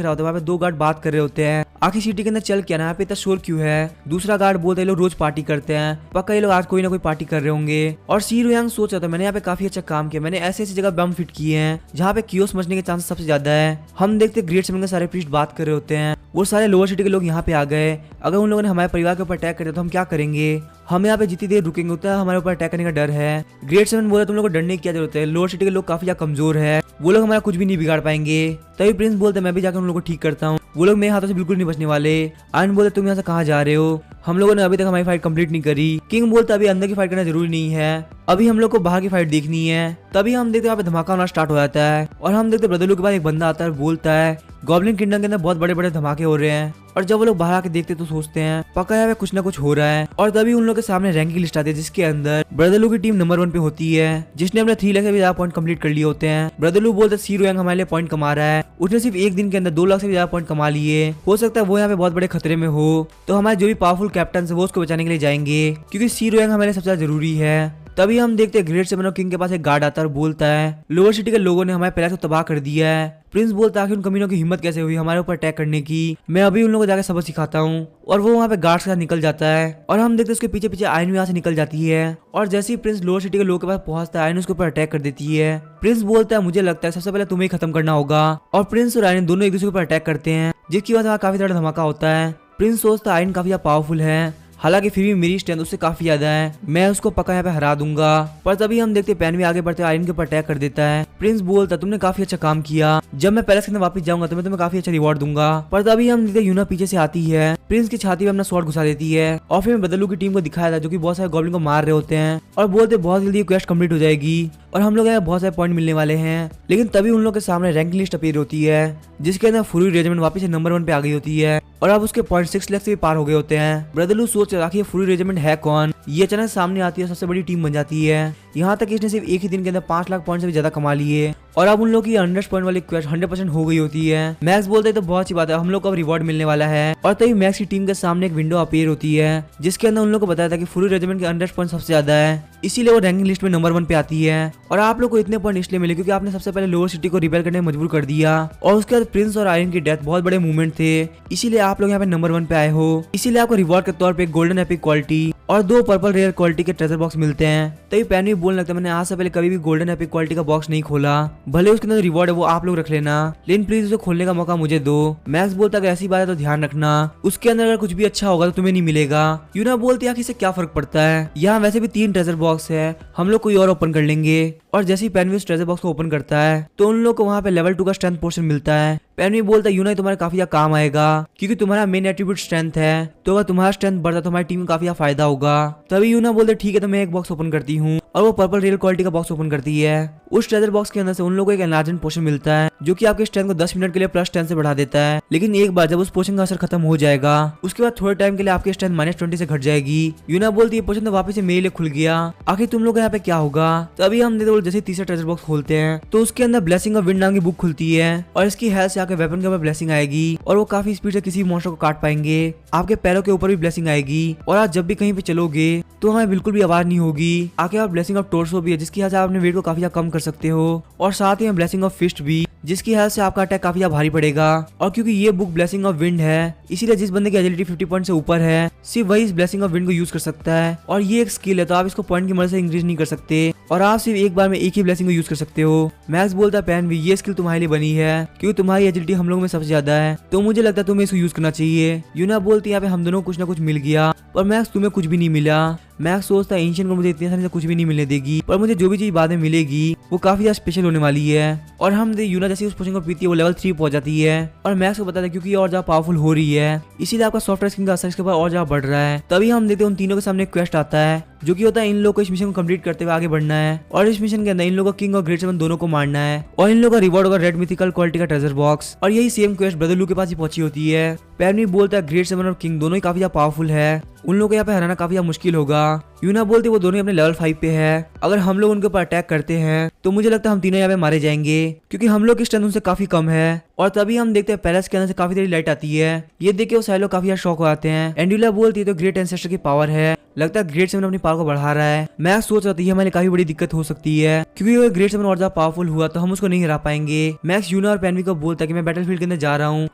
रहा होता है, वहाँ पे 2 गार्ड बात कर रहे होते हैं आखिर सिटी के अंदर चल क्या ना, यहाँ पे इतना शोर क्यों है। दूसरा गार्ड बोलता है ये लोग रोज पार्टी करते हैं, पक्का ये लोग आज कोई ना कोई पार्टी कर रहे होंगे। और सीरो यांग सोच रहा था मैंने यहाँ पे काफी अच्छा काम किया, मैंने ऐसे ऐसी जगह बम फिट किए हैं जहाँ पे कियोस मचने के चांस सबसे ज्यादा है। हम देखते ग्रेट सेवन के सारे प्रीस्ट बात कर रहे होते हैं, वो सारे लोअर सिटी के लोग यहाँ पे आ गए, अगर उन लोगों ने हमारे परिवार के ऊपर अटैक कर दिया तो हम क्या करेंगे, हम यहाँ पे जितनी देर रुकेंगे उतना हमारे ऊपर अटैक करने का डर है। ग्रेट सेवन बोला तुम लोग को डरने की क्या जरूरत है, लोअर सिटी के लोग काफी ज्यादा कमजोर है, वो लोग हमारा कुछ भी नहीं बिगाड़ पाएंगे। तभी प्रिंस बोलते मैं भी जाकर उन लोगों को ठीक करता हूँ, वो लोग मेरे हाथों से बिल्कुल नहीं बचने वाले। आयरन बोलते तुम यहाँ से कहाँ जा रहे हो, हम लोगों ने अभी तक हमारी फाइट कंप्लीट नहीं करी। किंग बोलता अभी अंदर की फाइट करना जरूरी नहीं है, अभी हम लोग को बाहर की फाइट देखनी है। तभी हम देखते वहाँ पे धमाका होना स्टार्ट हो जाता है और हम देखते ब्रदरलू के बाद एक बंदा आता है और बोलता है गॉब्लिन किंगडम के अंदर बहुत बड़े बड़े धमाके हो रहे हैं। और जब वो लोग बाहर आके देखते तो सोचते हैं पक्का यहाँ पे कुछ ना कुछ हो रहा है। और तभी उन लोग के सामने रैंकिंग लिस्ट आती है जिसके अंदर ब्रदरलू की टीम नंबर 1 पे होती है, जिसने अपने 3 लाख से भी ज्यादा पॉइंट कंप्लीट कर लिए होते हैं। ब्रदरलू बोलते सीरो यांग हमारे लिए पॉइंट कमा रहा है, उसने सिर्फ एक दिन के अंदर 2 लाख से भी ज्यादा पॉइंट कमा लिए, हो सकता है वो यहाँ पे बहुत बड़े खतरे में हो, तो हमारे जो भी पावरफुल कैप्टन है वो उसको बचाने के लिए जाएंगे क्योंकि सीरो यांग हमारे लिए सबसे ज्यादा जरूरी है। तभी हम देखते हैं ग्रेट सेवन किंग के पास एक गार्ड आता है और बोलता है लोअर सिटी के लोगों ने हमारे पैलेस को तबाह कर दिया है। प्रिंस बोलता है कि उन कमीनों की हिम्मत कैसे हुई हमारे ऊपर अटैक करने की, मैं अभी उन लोगों को जाकर सबक सिखाता हूँ। और वो वहाँ पे गार्ड्स के साथ निकल जाता है और हम देखते हैं उसके पीछे पीछे आयन भी यहाँ से निकल जाती है। और जैसे ही प्रिंस लोअर सिटी के लोगों के पास पहुंचता है आयन उसके ऊपर अटैक कर देती है। प्रिंस बोलता है मुझे लगता है सबसे पहले तुम्हें खत्म करना होगा, और प्रिंस और आयन दोनों एक दूसरे के ऊपर अटैक करते हैं जिसकी वजह से काफी ज्यादा धमाका होता है। प्रिंस सोचता है आयन काफी ज्यादा पावरफुल है, हालांकि फिर भी मेरी स्ट्रेंथ उससे काफी ज्यादा है, मैं उसको पक्का यहाँ पे हरा दूंगा। पर तभी हम देखते पैन भी आगे बढ़ते आयरन के ऊपर अटैक कर देता है। प्रिंस बोलता तुमने काफी अच्छा काम किया, जब मैं पैलेस के अंदर वापस जाऊंगा तो मैं तुम्हें काफी अच्छा रिवॉर्ड दूंगा। पर तभी हम देखते यूना पीछे से आती है, प्रिंस की छाती में अपना स्वॉर्ड घुसा देती है और फिर ब्रदरलू की टीम को दिखाया था जो कि बहुत सारे गॉब्लिन को मार रहे होते हैं और बोलते बहुत जल्दी क्वेस्ट कंप्लीट हो जाएगी और हम लोग यहाँ बहुत सारे पॉइंट मिलने वाले हैं। लेकिन तभी उन लोग के सामने रैंकिंग लिस्ट अपीयर होती है जिसके अंदर फुरी रेजिमेंट वापस से नंबर 1 पे आ गई होती है और अब उसके पॉइंट 6 लाख से भी पार हो गए होते हैं। ब्रदरलू सोच रहा कि ये फुरी रेजिमेंट है कौन, ये अचानक सामने आती है सबसे बड़ी टीम बन जाती है। यहाँ तक इसने सिर्फ एक ही दिन के अंदर 5 लाख पॉइंट से भी ज्यादा कमा लिए और अब उन लोग की 100 पॉइंट वाली क्वेस्ट 100% हो गई होती है। मैक्स बोलते हैं तो बहुत अच्छी बात है, हम लोग को अब रिवॉर्ड मिलने वाला है। और तभी मैक्स की टीम के सामने एक विंडो अपीयर होती है जिसके अंदर उन लोग को बताया था कि फुरी रेजिमेंट के 100 पॉइंट सबसे ज्यादा है, इसीलिए वो रैंकिंग लिस्ट में नंबर 1 पे आती है। और आप लोग को इतने पॉइंट इसलिए मिले क्योंकि आपने सबसे पहले लोअर सिटी को रिपेयर करने में मजबूर कर दिया और उसके बाद प्रिंस और आयरन की डेथ बहुत बड़े मूवमेंट थे, इसीलिए आप लोग यहाँ पे नंबर 1 पे आए हो। इसीलिए आपको रिवॉर्ड के तौर पे गोल्डन एपिक क्वालिटी और 2 पर्पल रेयर क्वालिटी के ट्रेजर बॉक्स मिलते हैं। तभी पैन भी बोलने लगता है मैंने आज से पहले कभी भी गोल्डन एपिक क्वालिटी का बॉक्स नहीं खोला, भले उसके अंदर रिवॉर्ड है वो आप लोग रख लेना, लेकिन प्लीज उसे खोलने का मौका मुझे दो। मैक्स बोलता है ऐसी बात है तो ध्यान रखना, उसके अंदर अगर कुछ भी अच्छा होगा तो तुम्हें नहीं मिलेगा। यूना बोलती है कि इससे क्या फर्क पड़ता है, यहाँ वैसे भी 3 ट्रेजर बॉक्स है, हम लोग कोई और ओपन कर लेंगे। और जैसे ही पेनवी उस ट्रेजर बॉक्स को ओपन करता है तो उन लोग को वहाँ पे लेवल 2 का स्ट्रेंथ पोर्शन मिलता है। पेनवी बोलता है यूना तुम्हारे काफी ज्यादा काम आएगा क्योंकि तुम्हारा मेन एट्रीब्यूट स्ट्रेंथ है, तो अगर तुम्हारा स्ट्रेंथ बढ़ता तो हमारी टीम को काफी फायदा होगा। तभी यूना बोलते ठीक है तो मैं एक बॉक्स ओपन करती हूँ और वो पर्पल रेयर क्वालिटी का बॉक्स ओपन करती है। उस ट्रेजर बॉक्स के अंदर से उन लोगों को एक एनलार्जमेंट पोशन मिलता है जो कि आपके स्ट्रेंथ को 10 मिनट के लिए +10 से बढ़ा देता है, लेकिन एक बार जब उस पोशन का असर खत्म हो जाएगा उसके बाद थोड़े टाइम के लिए आपकी स्ट्रेंथ -20 से घट जाएगी। यूना बोलती है पोशन तो वापस से मेरे लिए खुल गया, आखिर तुम लोग यहाँ पे क्या होगा। तभी हम जैसे तीसरा ट्रेजर बॉक्स खोलते हैं तो उसके अंदर ब्लेसिंग ऑफ विंड नाम की बुक खुलती है और इसकी हेल्थ से आपके वेपन के ऊपर ब्लेसिंग आएगी और वो काफी स्पीड से किसी मॉन्स्टर को काट पाएंगे। आपके पैरों के ऊपर भी ब्लेसिंग आएगी और आप जब भी कहीं पे चलोगे तो हमें बिल्कुल भी आवाज नहीं होगी। आगे आप ब्लेसिंग ऑफ टोर्सो भी है जिसकी हेल्थ से आप अपने वेट को काफी ज्यादा कम कर सकते हो और साथ ही ब्लेसिंग ऑफ फिस्ट भी जिसकी हेल्थ से आपका अटैक काफी ज्यादा भारी पड़ेगा। और क्योंकि ये बुक ब्लेसिंग ऑफ विंड है इसीलिए जिस बंदे की एजिलिटी 50 पॉइंट से ऊपर है सिर्फ वही इस ब्लेसिंग ऑफ विंड को यूज कर सकता है और ये एक स्किल है तो आप इसको पॉइंट की मदद से इंक्रीज नहीं कर सकते और आप सिर्फ एक बार में एक ही ब्लेसिंग को यूज कर सकते हो। मैक्स बोलता है पैन भी ये स्किल तुम्हारे लिए बनी है क्योंकि तुम्हारी एजिलिटी हम लोगों में सबसे ज्यादा है, तो मुझे लगता है तुम्हें इसको यूज करना चाहिए। यूना बोलती है यहाँ पे हम दोनों कुछ ना कुछ मिल गया पर मैक्स तुम्हें कुछ भी नहीं मिला। मैक्स सोचता है एंशिएंट को मुझे इतनी आसानी से कुछ भी नहीं मिलने देगी पर मुझे जो भी चीज बाद में मिलेगी वो काफी ज्यादा स्पेशल होने वाली है। और हम यूना जैसे उस पोशन को पीती है वो लेवल 3 पहुंच जाती है और मैक्स को बताता है क्योंकि ये और ज्यादा पावरफुल हो रही है इसीलिए आपका सॉफ्टवेयर स्किन का असर इसके ऊपर और ज्यादा बढ़ रहा है। तभी हम देखते हैं उन तीनों के सामने क्वेस्ट आता है जो कि होता है इन लोगों को इस मिशन को कंप्लीट करते हुए आगे बढ़ना है और इस मिशन के अंदर इन लोगों को किंग और ग्रेट सेवन दोनों को मारना है और इन लोगों का रिवॉर्ड होगा रेड मिथिकल क्वालिटी का ट्रेजर बॉक्स। और यही सेम क्वेस्ट ब्रदर लू के पास ही पहुंची होती है। पैरनी बोलता है ग्रेट सेवन और किंग दोनों ही काफी ज्यादा पावरफुल है, उन लोगों को यहाँ पे हराना काफी ज्यादा मुश्किल होगा। यूना बोलते वो दोनों अपने लेवल 5 पे है, अगर हम लोग उनके ऊपर अटैक करते हैं तो मुझे लगता है हम तीनों यहाँ पे मारे जाएंगे क्योंकि हम लोग की स्ट्रेंथ उनसे काफी कम है। और तभी हम देखते हैं पैलेस के अंदर से काफी देरी लाइट आती है, ये देख के वो सारे लोग काफी ज्यादा शॉक हो जाते हैं। एंड्यूला बोलती है तो ग्रेट एंसेस्टर की पावर है, लगता है ग्रेट सेवन अपनी पावर को बढ़ा रहा है। मैं सोच रहा था ये हमारे काफी बड़ी दिक्कत हो सकती है क्योंकि अगर ग्रेट सेवन और ज्यादा पावरफुल हुआ तो हम उसको नहीं हरा पाएंगे। मैक्स यूना और पेनवी को बोलता है कि मैं बैटलफील्ड के अंदर जा रहा हूँ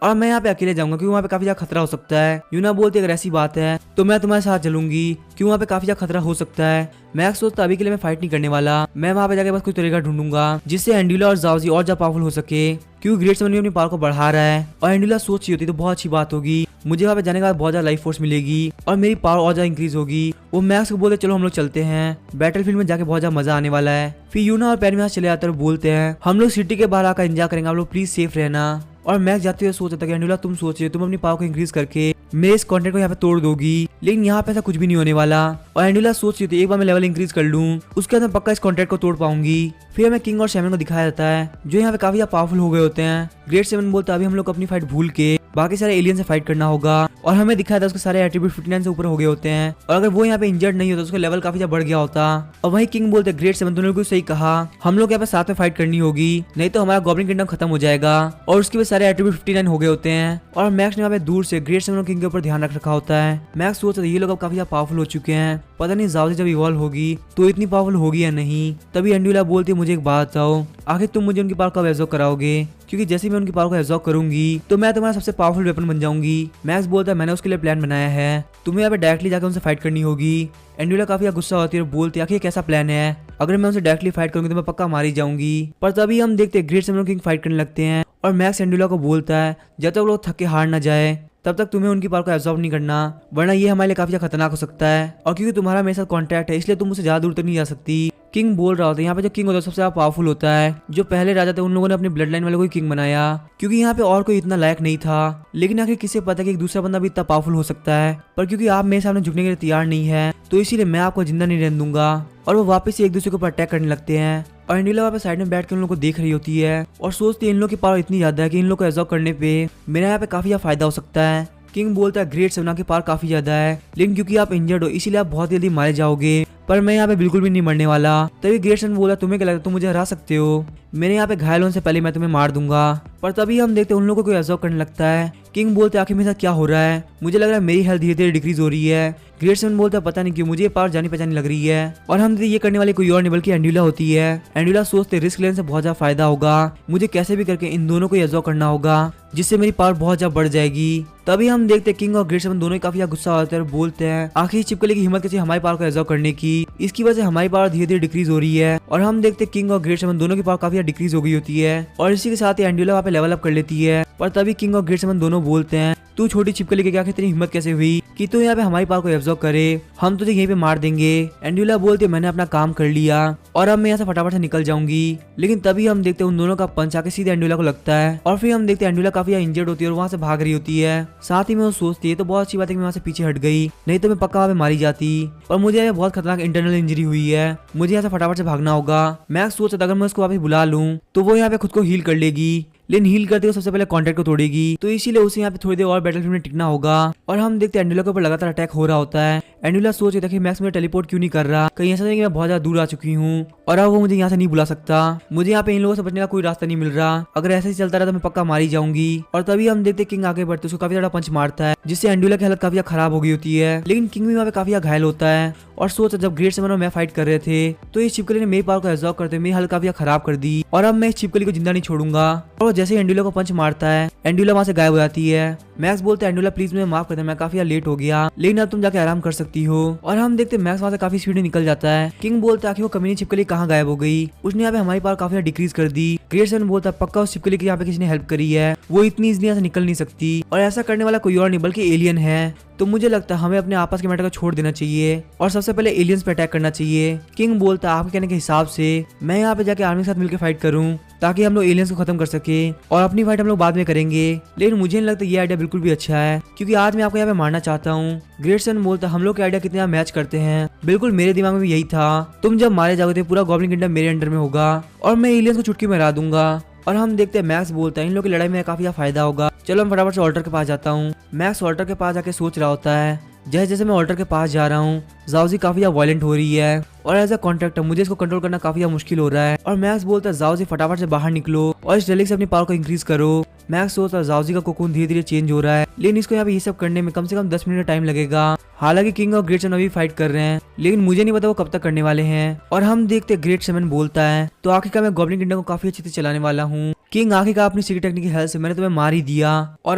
और मैं यहाँ पे अकेले जाऊंगा क्योंकि वहाँ पे काफी ज्यादा खतरा हो सकता है। यूना बोलती है अगर ऐसी बात है तो मैं तुम्हारे साथ चलूंगी क्योंकि वहाँ पे काफी ज्यादा खतरा हो सकता है। मैक्स सोचता अभी के लिए मैं फाइट नहीं करने वाला, मैं वहाँ पे जाके बस कोई तरीका ढूंढूंगा जिससे एंड्यूला और जाओजी और ज्यादा पावरफुल हो सके क्योंकि ग्रेट सेवन भी अपनी पावर को बढ़ा रहा है। और एंड्यूला सोच रही होती तो बहुत अच्छी बात होगी, मुझे वहाँ पे जाने के बाद बहुत ज्यादा लाइफ फोर्स मिलेगी और मेरी पावर और ज्यादा इंक्रीज होगी। वो मैक्स को बोलते चलो हम लोग चलते हैं, बैटलफील्ड में जाके बहुत ज्यादा मजा आने वाला है। फिर यूना और पैन में चले जाते और बोलते हैं हम लोग सिटी के बाहर आकर एंजॉय करेंगे, आप लोग प्लीज सेफ रहना। और मैक्स जाते हुए सोचता था कि एंड्यूला तुम सोचिए तुम अपनी पावर को इंक्रीज करके मेरे इस कॉन्टेंट को यहाँ पे तोड़ दोगी, लेकिन यहाँ पे ऐसा कुछ भी नहीं होने वाला। और एंड्यूला सोच रही थी एक बार मैं लेवल इंक्रीज कर लूँ उसके बाद मैं पक्का इस कॉन्टेंट को तोड़ पाऊंगी। फिर हमें किंग और शैमन को दिखाया जाता है जो यहाँ पे काफी ज्यादा पावरफुल हो गए होते हैं। ग्रेट सेवन बोलता है अभी हम लोग अपनी फाइट भूल के बाकी सारे एलियन से फाइट करना होगा और हमें दिखाया था उसके सारे एट्रीब्यूट 59 से ऊपर हो गए होते हैं और अगर वो यहाँ पे इंजर्ड नहीं होता उसका लेवल काफी ज्यादा बढ़ गया होता। और वही किंग बोलते ग्रेट सेवन दोनों को सही कहा, हम लोग यहाँ पे साथ में फाइट करनी होगी नहीं तो हमारा गॉब्लिन किंगडम खत्म हो जाएगा। और उसके बाद सारे एट्रीब्यूट 59 हो गए होते हैं और मैक्स ने वहाँ पे दूर से ग्रेट सेवन और किंग के ऊपर ध्यान रखा होता है। मैक्स सोच रहा है ये लोग अब काफी ज्यादा पावरफुल हो चुके हैं, पता नहीं जाओजी जब इवॉल्व होगी तो इतनी पावरफुल होगी या नहीं। तभी एंड्यूला बोलती है मुझे एक बात बताओ, आखिर तुम मुझे उनकी पावर कब एब्जॉर्ब कराओगे, क्योंकि जैसे मैं उनकी पावर को एब्जॉर्ब करूंगी तो मैं तुम्हारा सबसे पावरफुल वेपन बन जाऊंगी। मैक्स बोलता है मैंने उसके लिए प्लान बनाया है, तुम्हें यहाँ पे डायरेक्टली जाकर उनसे फाइट करनी होगी। एंड्यूला काफी गुस्सा होती है और बोलती है आखिर कैसा प्लान है, अगर मैं उनसे डायरेक्टली फाइट करूंगी तो मैं पक्का मारी जाऊंगी। पर तभी हम देखते हैं ग्रेट सेवन और किंग फाइट करने लगते हैं और मैक्स एंड्यूला को बोलता है जब तक लोग थक के हार ना जाए तब तक तुम्हें उनकी पावर को एब्जॉर्ब नहीं करना, वरना ये हमारे लिए काफी खतरनाक हो सकता है। और क्योंकि तुम्हारा मेरे साथ कॉन्टैक्ट है इसलिए तुम मुझसे ज्यादा दूर तक नहीं जा सकती। किंग बोल रहा होता है यहाँ पे जो किंग होता है सबसे ज्यादा पावरफुल होता है, जो पहले राजा थे उन लोगों ने अपनी ब्लड लाइन वाले को किंग बनाया क्योंकि यहाँ पे और कोई इतना लायक नहीं था। लेकिन आखिर किसे पता कि एक दूसरा बंदा भी इतना पावरफुल हो सकता है, पर क्योंकि आप मेरे सामने झुकने के लिए तैयार नहीं है तो इसीलिए मैं आपको जिंदा नहीं रहने दूंगा। और वो वापस से एक दूसरे के ऊपर अटैक करने लगते हैं और एंड्यूला वहाँ पे साइड में बैठ के उन लोगों को देख रही होती है और सोचती है इन लोगों की पावर इतनी ज्यादा है कि इन लोगों को एब्जॉर्ब करने पे मेरा यहाँ पे काफी ज्यादा फायदा हो सकता है। किंग बोलता है ग्रेट सेवन की पावर काफी ज्यादा है लेकिन क्योंकि आप इंजर्ड हो इसीलिए आप बहुत जल्दी मारे जाओगे, पर मैं यहाँ पे बिल्कुल भी नहीं मरने वाला। तभी ग्रेट सेवन बोला तुम्हें क्या लगता है तुम मुझे हरा सकते हो, मेरे यहाँ पे घायल होने से पहले मैं तुम्हें मार दूंगा। पर तभी हम देखते हैं उन लोगों को एब्जॉर्ब करने लगता है। किंग बोलते आखिर मेरे साथ क्या हो रहा है, मुझे लग रहा है मेरी हेल्थ धीरे धीरे डिक्रीज हो रही है। ग्रेट सेवन बोलता है पता नहीं क्यों मुझे ये पावर जानी पहचानी लग रही है। और हम ये करने वाले कोई और नहीं बल्कि एंड्यूला होती है। एंड्यूला सोचते रिस्क लेने से बहुत ज्यादा फायदा होगा, मुझे कैसे भी करके इन दोनों को एब्जॉर्ब करना होगा जिससे मेरी पावर बहुत ज्यादा बढ़ जाएगी। तभी हम देखते हैं किंग और ग्रेट सेवन दोनों ही काफी गुस्सा होते हैं और बोलते हैं आखिर चिपकली की हिम्मत कैसी हमारी पावर को एब्जॉर्ब करने की, इसकी वजह से हमारी पावर धीरे धीरे डिक्रीज हो रही है। और हम देखते हैं किंग और ग्रेट सेवन दोनों की पावर काफी डिक्रीज हो गई होती है और इसी के साथ ही एंड्यूला वहाँ पे लेवल अप कर लेती है। पर तभी किंग और ग्रेट सेवन दोनों बोलते हैं तू छोटी छिपकली के क्या तेरी हिम्मत कैसे हुई कि तू यहाँ पे हमारी पावर को एब्जॉर्ब करे, हम तुझे यहीं पे मार देंगे। एंड्यूला बोलती है मैंने अपना काम कर लिया और अब मैं यहाँ से फटाफट से निकल जाऊंगी। लेकिन तभी हम देखते हैं उन दोनों का पंच आके सीधे एंड्यूला को लगता है और फिर हम देखते हैं एंड्यूला काफी इंजर्ड होती है और वहाँ से भाग रही होती है। साथ ही में वो सोचती है तो बहुत अच्छी बात है कि मैं वहाँ से पीछे हट गई, नहीं तो मैं पक्का वहाँ पे मारी जाती। और मुझे यहाँ बहुत खतरनाक इंटरनल इंजरी हुई है, मुझे यहाँ से फटाफट से भागना होगा। मैं सोच रहा अगर मैं उसको वापस बुला लूँ तो वो यहाँ पे खुद को हील कर लेगी, लेकिन हील करते हुए सबसे पहले कॉन्टैक्ट को तोड़ेगी, तो इसीलिए उसे यहाँ पे थोड़ी देर और बैटलफील्ड में टिकना होगा। और हम देखते हैं एंड्यूला के ऊपर लगातार अटैक हो रहा होता है। एंड्यूला सोच रही थी मैक्स मुझे टेलीपोर्ट क्यों नहीं कर रहा, कहीं ऐसा नहीं कि मैं बहुत ज्यादा दूर आ चुकी हूँ और अब वो मुझे यहाँ से नहीं बुला सकता, मुझे यहाँ पे इन लोगों से बचने का कोई रास्ता नहीं मिल रहा, अगर ऐसे ही चलता रहा तो मैं पक्का मारी जाऊंगी। और तभी हम देखते किंग आगे बढ़ते उसको काफी ज्यादा पंच मारता है जिससे एंड्यूला की हालत काफी खराब हो गई होती है। लेकिन किंग भी वहाँ पे काफी घायल होता है और सोचा जब ग्रेट सेवन और मैं फाइट कर रहे थे तो इस छिपकली ने मेरी पावर को एब्जॉर्ब करते मेरी हालत काफी खराब कर दी और अब मैं इस छिपकली को जिंदा नहीं छोड़ूंगा। और जैसे ही एंड्यूला को पंच मारता है एंड्यूला वहाँ से गायब हो जाती है। मैक्स बोलते हैं एंड्यूला प्लीज मुझे माफ कर दे, मैं काफी लेट हो गया, लेकिन अब तुम जाके आराम कर सकती हो। और हम देखते हैं मैक्स वहाँ से काफी स्पीड निकल जाता है। किंग बोलते हैं आखिर वो कमीनी छिपकली कहाँ गायब हो गई, उसने यहाँ पे हमारी पावर काफी डिक्रीज कर दी, ग्रेट सेवन बोलता है पक्का उस शिप के लिए यहाँ पे किसी ने हेल्प करी है, वो इतनी इजली यहाँ से निकल नहीं सकती और ऐसा करने वाला कोई और नहीं बल्कि एलियन है। तो मुझे लगता है हमें अपने आपस के मैटर को छोड़ देना चाहिए और सबसे पहले एलियंस पे अटैक करना चाहिए। किंग बोलता है आपके कहने के हिसाब से मैं यहाँ पे जाके आर्मी के साथ मिलकर फाइट करूँ ताकि हम लोग एलियंस को खत्म कर सके और अपनी फाइट हम लोग बाद में करेंगे। लेकिन मुझे नहीं लगता ये आइडिया बिल्कुल भी अच्छा है क्योंकि आज मैं आपको यहाँ पे मारना चाहता हूँ। ग्रेट सेवन बोलता है हम लोग के आइडिया कितने मैच करते हैं, बिल्कुल मेरे दिमाग में भी यही था। तुम जब मारे जाओगे तो पूरा गॉब्लिन किंगडम मेरे अंडर में होगा और मैं एलियंस को चुटकी में हरा दूंगा। और हम देखते हैं मैक्स बोलता है इन लोगों की लड़ाई में काफी फायदा होगा, चलो हम फटाफट से ऑल्टर के पास जाता हूँ। मैक्स ऑल्टर के पास जाके सोच रहा होता है। जैसे जैसे मैं ऑल्टर के पास जा रहा हूँ जाओजी काफी ज्यादा वायलेंट हो रही है और एज अ कॉन्ट्रैक्टर मुझे इसको कंट्रोल करना काफी ज्यादा मुश्किल हो रहा है। और मैक्स बोलता है जाओजी फटाफट से बाहर निकलो और इस रेलिक से अपनी पावर को इंक्रीज करो। मैक्स सोचता है जाओजी का कोकून धीरे धीरे चेंज हो रहा है लेकिन इसको यहाँ पे ये सब करने में कम से कम 10 मिनट का टाइम लगेगा। हालांकि किंग और ग्रेट सेवन अभी फाइट कर रहे हैं लेकिन मुझे नहीं पता वो कब तक करने वाले हैं। और हम देखते ग्रेट सेवन बोलता है तो आखिरकार मैं गॉब्लिन किंगडम को काफी अच्छे से चलाने वाला हूँ। किंग आखिरकार अपनी सीक्रेट टेक्निक की हेल्प से मैंने तुम्हें मार ही दिया और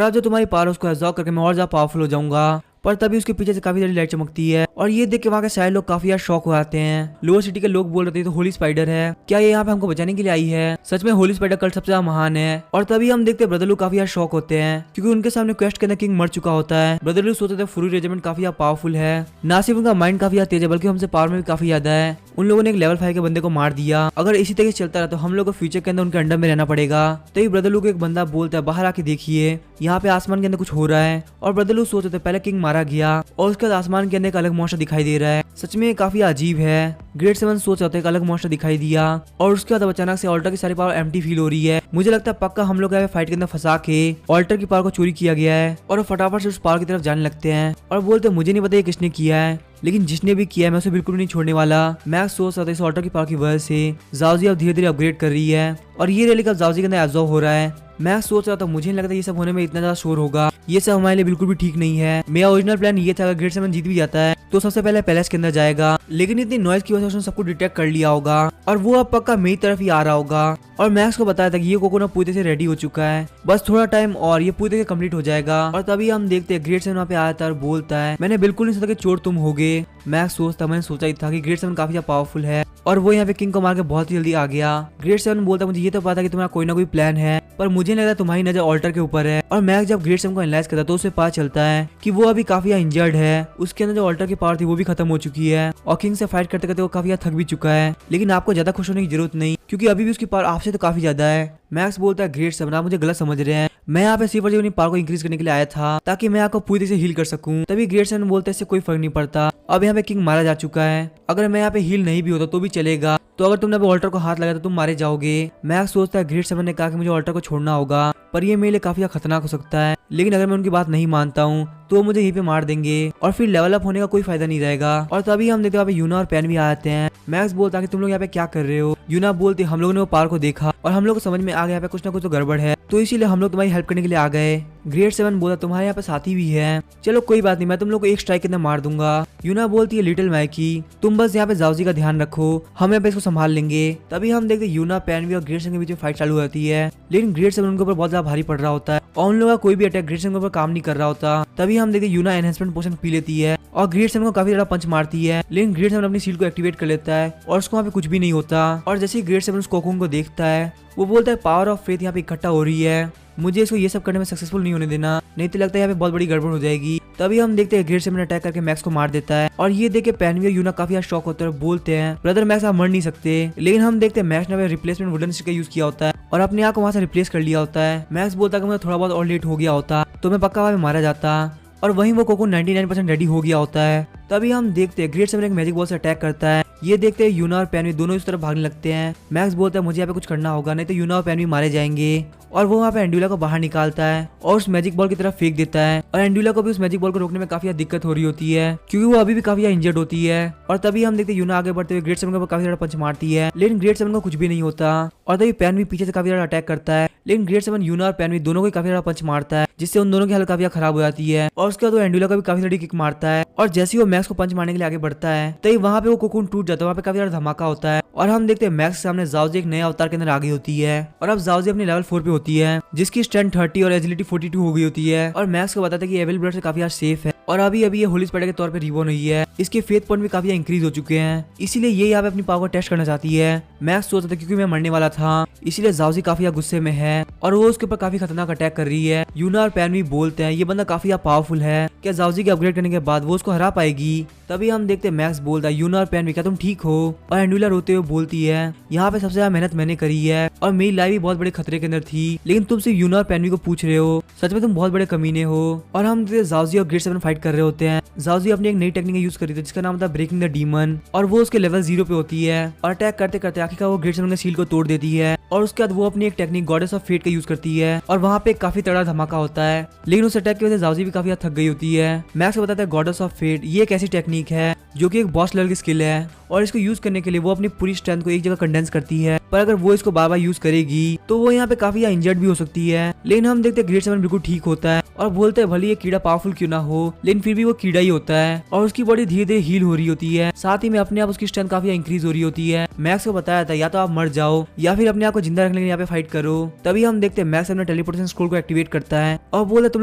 अब जो तुम्हारी पावर उसको एब्जॉर्ब करके मैं और ज्यादा पावरफुल हो जाऊंगा। पर तभी उसके पीछे से काफी सारी लाइट चमकती है और ये देख के वहाँ के सारे लोग काफी यार शॉक हो जाते हैं। लोअर सिटी के लोग बोल रहे थे तो होली स्पाइडर है, क्या ये यहाँ पे हमको बचाने के लिए आई है? सच में होली स्पाइडर कल सबसे ज्यादा महान है। और तभी हम देखते हैं ब्रदर लू काफी यार शॉक होते हैं क्योंकि उनके सामने क्वेस्ट के अंदर किंग मर चुका होता है। ब्रदर लू सोचते थे फुरी रेजिमेंट काफी यार पावरफुल है, ना सिर्फ उनका माइंड काफी यार तेज है बल्कि हमसे पावर में भी काफी ज्यादा है। उन लोगों ने एक लेवल 5 के बंदे को मार दिया, अगर इसी तरह से चलता रहा तो हम लोग को फ्यूचर के अंदर उनके अंडर में रहना पड़ेगा। तभी ब्रदर लू को एक बंदा बोलता है बाहर आके देखिए यहाँ पे आसमान के अंदर कुछ हो रहा है। और ब्रदर लू सोचते थे पहले किंग मारा गया और उसके बाद आसमान के अंदर एक अलग मॉन्स्टर दिखाई दे रहा है, सच में काफी अजीब है। ग्रेट सेवन सोच रहा था एक अलग मॉन्स्टर दिखाई दिया और उसके बाद अचानक से ऑल्टर की सारी पावर एम्प्टी फील हो रही है। मुझे लगता है पक्का हम लोग फाइट के अंदर फंसा के ऑल्टर की पावर को चोरी किया गया है और फटाफट से उस पावर की तरफ जाने लगते हैं और बोलते मुझे नहीं पता ये किसने किया है लेकिन जिसने भी किया है मैं उसे बिल्कुल नहीं छोड़ने वाला। मैक्स सोच रहा था इस ऑल्टर की पावर की वजह से जाओजी अब धीरे धीरे अपग्रेड कर रही है और ये रेलिक अब जाओजी के अंदर एब्जॉर्ब हो रहा है। मैं सोच रहा था मुझे नहीं लगता ये सब होने में इतना ज्यादा शोर होगा, ये सब हमारे लिए बिल्कुल भी ठीक नहीं है। मेरा ओरिजिनल प्लान ये था अगर ग्रेट सेवन जीत भी जाता है तो सबसे पहले पैलेस के अंदर जाएगा लेकिन इतनी नॉइज की वजह से उसने सबको डिटेक्ट कर लिया होगा और वो अब पक्का मेरी तरफ ही आ रहा होगा। और मैक्स को बताया था कि ये कोकोनट पूरी तरह से रेडी हो चुका है, बस थोड़ा टाइम और ये पूरी तरह कंप्लीट हो जाएगा। और तभी हम देखते हैं ग्रेट सेवन वहाँ पे आता है और बोलता है मैंने बिल्कुल नहीं सोचा कि चोर तुम होगे। मैक्स सोचता मैंने सोचा ही था कि ग्रेट सेवन काफी ज्यादा पावरफुल है और वो यहाँ पे किंग को मार के बहुत ही जल्दी आ गया। ग्रेट सेवन बोलता मुझे ये तो पता कि तुम्हारा कोई ना कोई प्लान है पर मुझे नहीं लगा तुम्हारी नजर ऑल्टर के ऊपर है। और मैक्स जब ग्रेट सेवन को एनालाइज करता तो उसे पता चलता है कि वो अभी काफी इंजर्ड है, उसके अंदर जो ऑल्टर की पावर थी वो भी खत्म हो चुकी है और किंग से फाइट करते करते वो काफी थक भी चुका है। लेकिन आपको ज्यादा खुश होने की जरूरत नहीं क्योंकि अभी भी उसकी पावर आपसे तो काफी ज्यादा है। मैक्स बोलता है ग्रेट सेवन आप मुझे गलत समझ रहे हैं, मैं यहाँ पे सिर्फ अपनी पावर को इंक्रीज करने के लिए आया था ताकि मैं आपको पूरी तरह से हील कर सकूं। तभी ग्रेट सेवन बोलता है इससे कोई फर्क नहीं पड़ता, अब यहाँ पे किंग मारा जा चुका है, अगर मैं यहाँ पे हील नहीं भी होता तो भी चलेगा, तो अगर तुमने ऑल्टर को हाथ लगाया तो तुम मारे जाओगे। मैक्स सोचता है ग्रेट सेवन ने कहा कि मुझे ऑल्टर को छोड़ना होगा पर ये मेरे लिए काफी खतरनाक हो सकता है, लेकिन अगर मैं उनकी बात नहीं मानता हूँ तो मुझे यहीं पे मार देंगे और फिर लेवल अप होने का कोई फायदा नहीं रहेगा। और तभी हम देखते हैं यूना और पैन भी आ जाते हैं। मैक्स बोलता है कि तुम लोग यहाँ पे क्या कर रहे हो? यूना बोलते हम लोगों ने वो पावर को देखा और हम लोग को समझ में आ गया यहाँ पे कुछ ना कुछ तो गड़बड़ है, तो इसीलिए हम लोग तुम्हारी हेल्प करने के लिए आ गए। ग्रेट सेवन बोला तुम्हारे यहाँ पे साथी भी है, चलो कोई बात नहीं मैं तुम लोग को एक स्ट्राइक के अंदर मार दूंगा। यूना बोलती है लिटिल मैकी तुम बस यहाँ पे जाओजी का ध्यान रखो, हम यहाँ पे इसको संभाल लेंगे। तभी हम देखते यूना पैनवी और ग्रेट सेवन के बीच में फाइट चालू हो जाती है लेकिन ग्रेट सेवन उनके ऊपर बहुत ज्यादा भारी पड़ रहा होता है और उन लोगों का कोई भी अटैक ग्रेट सेवन के ऊपर काम नहीं कर रहा होता। तभी हम देखते यूना एनहेंसमेंट पोशन पी लेती है और ग्रेट सेवन को काफी ज्यादा पंच मारती है लेकिन ग्रेट सेवन अपनी शील्ड को एक्टिवेट कर लेता है और उसको वहाँ पे कुछ भी नहीं होता। और जैसे ही ग्रेट सेवन उस कोकून को देखता है वो बोलता है पावर ऑफ फेथ यहाँ पे इकट्ठा हो रही है, मुझे इसको ये सब करने में सक्सेसफुल नहीं होने देना, नहीं तो लगता है यहाँ पे बहुत बड़ी गड़बड़ हो जाएगी। तभी हम देखते हैं ग्रेट सेवन अटैक करके मैक्स को मार देता है और ये देख के पैनवी और यूना काफी शॉक होते हैं और बोलते हैं ब्रदर मैक्स आप मर नहीं सकते। लेकिन हम देखते हैं मैक्स ने रिप्लेसमेंट वुडन स्टिक का यूज किया होता है और अपने आप को वहाँ से रिप्लेस कर लिया होता है। मैक्स बोलता है कि मुझे थोड़ा बहुत और लेट हो गया होता तो मैं पक्का वहाँ पे मारा जाता और वहीं वो कोको 99% रेडी हो गया होता है। तभी हम देखते हैं ग्रेट सेवन एक मैजिक बॉल से अटैक करता है, ये देखते हैं यूना और पैनवी दोनों इस तरफ भागने लगते हैं। मैक्स बोलता है मुझे यहाँ पे कुछ करना होगा नहीं तो यूना और पैनवी मारे जाएंगे और वो वहाँ पे एंडुला को बाहर निकालता है और उस मैजिक बॉल की तरफ फेंक देता है और एंडुला को भी उस मैजिक बॉल को रोकने में काफी दिक्कत हो रही होती है क्योंकि वो अभी भी काफी इंजर्ड होती है। और तभी हम देखते हैं यूना आगे बढ़ते हुए ग्रेट सेवन को काफी ज्यादा पंच मारती है लेकिन ग्रेट सेवन को कुछ भी नहीं होता। और तभी पैनवी पीछे से काफी ज्यादा अटैक करता है लेकिन ग्रेट सेवन यूना और पैनवी दोनों को काफी ज्यादा पंच मारता है जिससे उन दोनों की हालत काफी खराब हो जाती है। और उसके बाद वो एंडुला को भी काफी ज्यादा किक मारता है और जैसे ही वो मैक्स को पंच मारने के लिए आगे बढ़ता है तभी वहाँ पे वो कोकून टूट जाता है, वहाँ पे काफी ज्यादा धमाका होता है और हम देखते हैं मैक्स के सामने जाओजी एक नए अवतार के अंदर आ गई होती है और अब जाओजी अपने लेवल 4 पे होती है जिसकी स्ट्रेंथ 30 और एजिलिटी 42 हो गई होती है और मैक्स को बताता है कि एविल ब्लड से काफी सेफ है और अभी ये होली स्पाइडर के तौर पे रिबॉर्न हुई है। इसके फेथ पॉइंट भी काफी इंक्रीज हो चुके हैं, इसीलिए ये यहाँ पे अपनी पावर को टेस्ट करना चाहती है। मैक्स सोचता था क्योंकि मैं मरने वाला था, इसीलिए जाओजी काफी गुस्से में है और वो उसके ऊपर काफी खतरनाक अटैक कर रही है। यूना और पैन भी बोलते हैं ये बंदा काफी पावरफुल है, क्या जाओजी के अपग्रेड करने के बाद वो उसको हरा पाएगी। तभी हम देखते हैं मैक्स बोलता है यूना और पैन भी क्या तुम ठीक हो, और एंडुला रोते हुए बोलती है यहाँ पे सबसे ज्यादा मेहनत मैंने करी है और मेरी लाइफ भी बहुत बड़े खतरे के अंदर थी, लेकिन तुम सिर्फ यूना और पैनवी को पूछ रहे हो, सच में तुम बहुत बड़े कमीने हो। और हम जाओजी और ग्रेट 7 फाइट कर रहे होते हैं। जाओजी अपनी एक नई टेक्निक यूज करी थी जिसका नाम था ब्रेकिंग द डीमन और वो उसके लेवल 0 पे होती है और अटैक करते करते आखिरकार वो ग्रेट 7 के शील को तोड़ देती है और उसके बाद वो अपनी एक टेक्निक गॉडेस ऑफ फेट का यूज करती है और वहाँ पे काफी तगड़ा धमाका होता है, लेकिन उस अटैक की वजह से जाओजी भी काफी थक गई होती है। मैक्स बताता है गॉडेस ऑफ फेट ये एक ऐसी टेक्निक है जो कि एक बॉस लेवल की स्किल है और इसको यूज करने के लिए वो अपनी पूरी स्ट्रेंथ को एक जगह कंडेंस करती है, पर अगर वो इसको बार बार यूज करेगी तो वो यहाँ पे काफी इंजर्ड भी हो सकती है। लेकिन हम देखते हैं ग्रेट 7 बिल्कुल ठीक होता है और बोलते हैं भले ये कीड़ा पावरफुल क्यों ना हो, लेकिन फिर भी वो कीड़ा ही होता है और उसकी बॉडी धीरे धीरे हील हो रही होती है, साथ ही में अपने आप उसकी स्ट्रेंथ काफी इंक्रीज हो रही होती है। मैक्स को बताया था या तो आप मर जाओ या फिर अपने आप को जिंदा रखने के लिए यहाँ पे फाइट करो। तभी हम देखते हैं मैक्स अपने टेलीपोर्टेशन स्क्रोल को एक्टिवेट करता है और बोलते तुम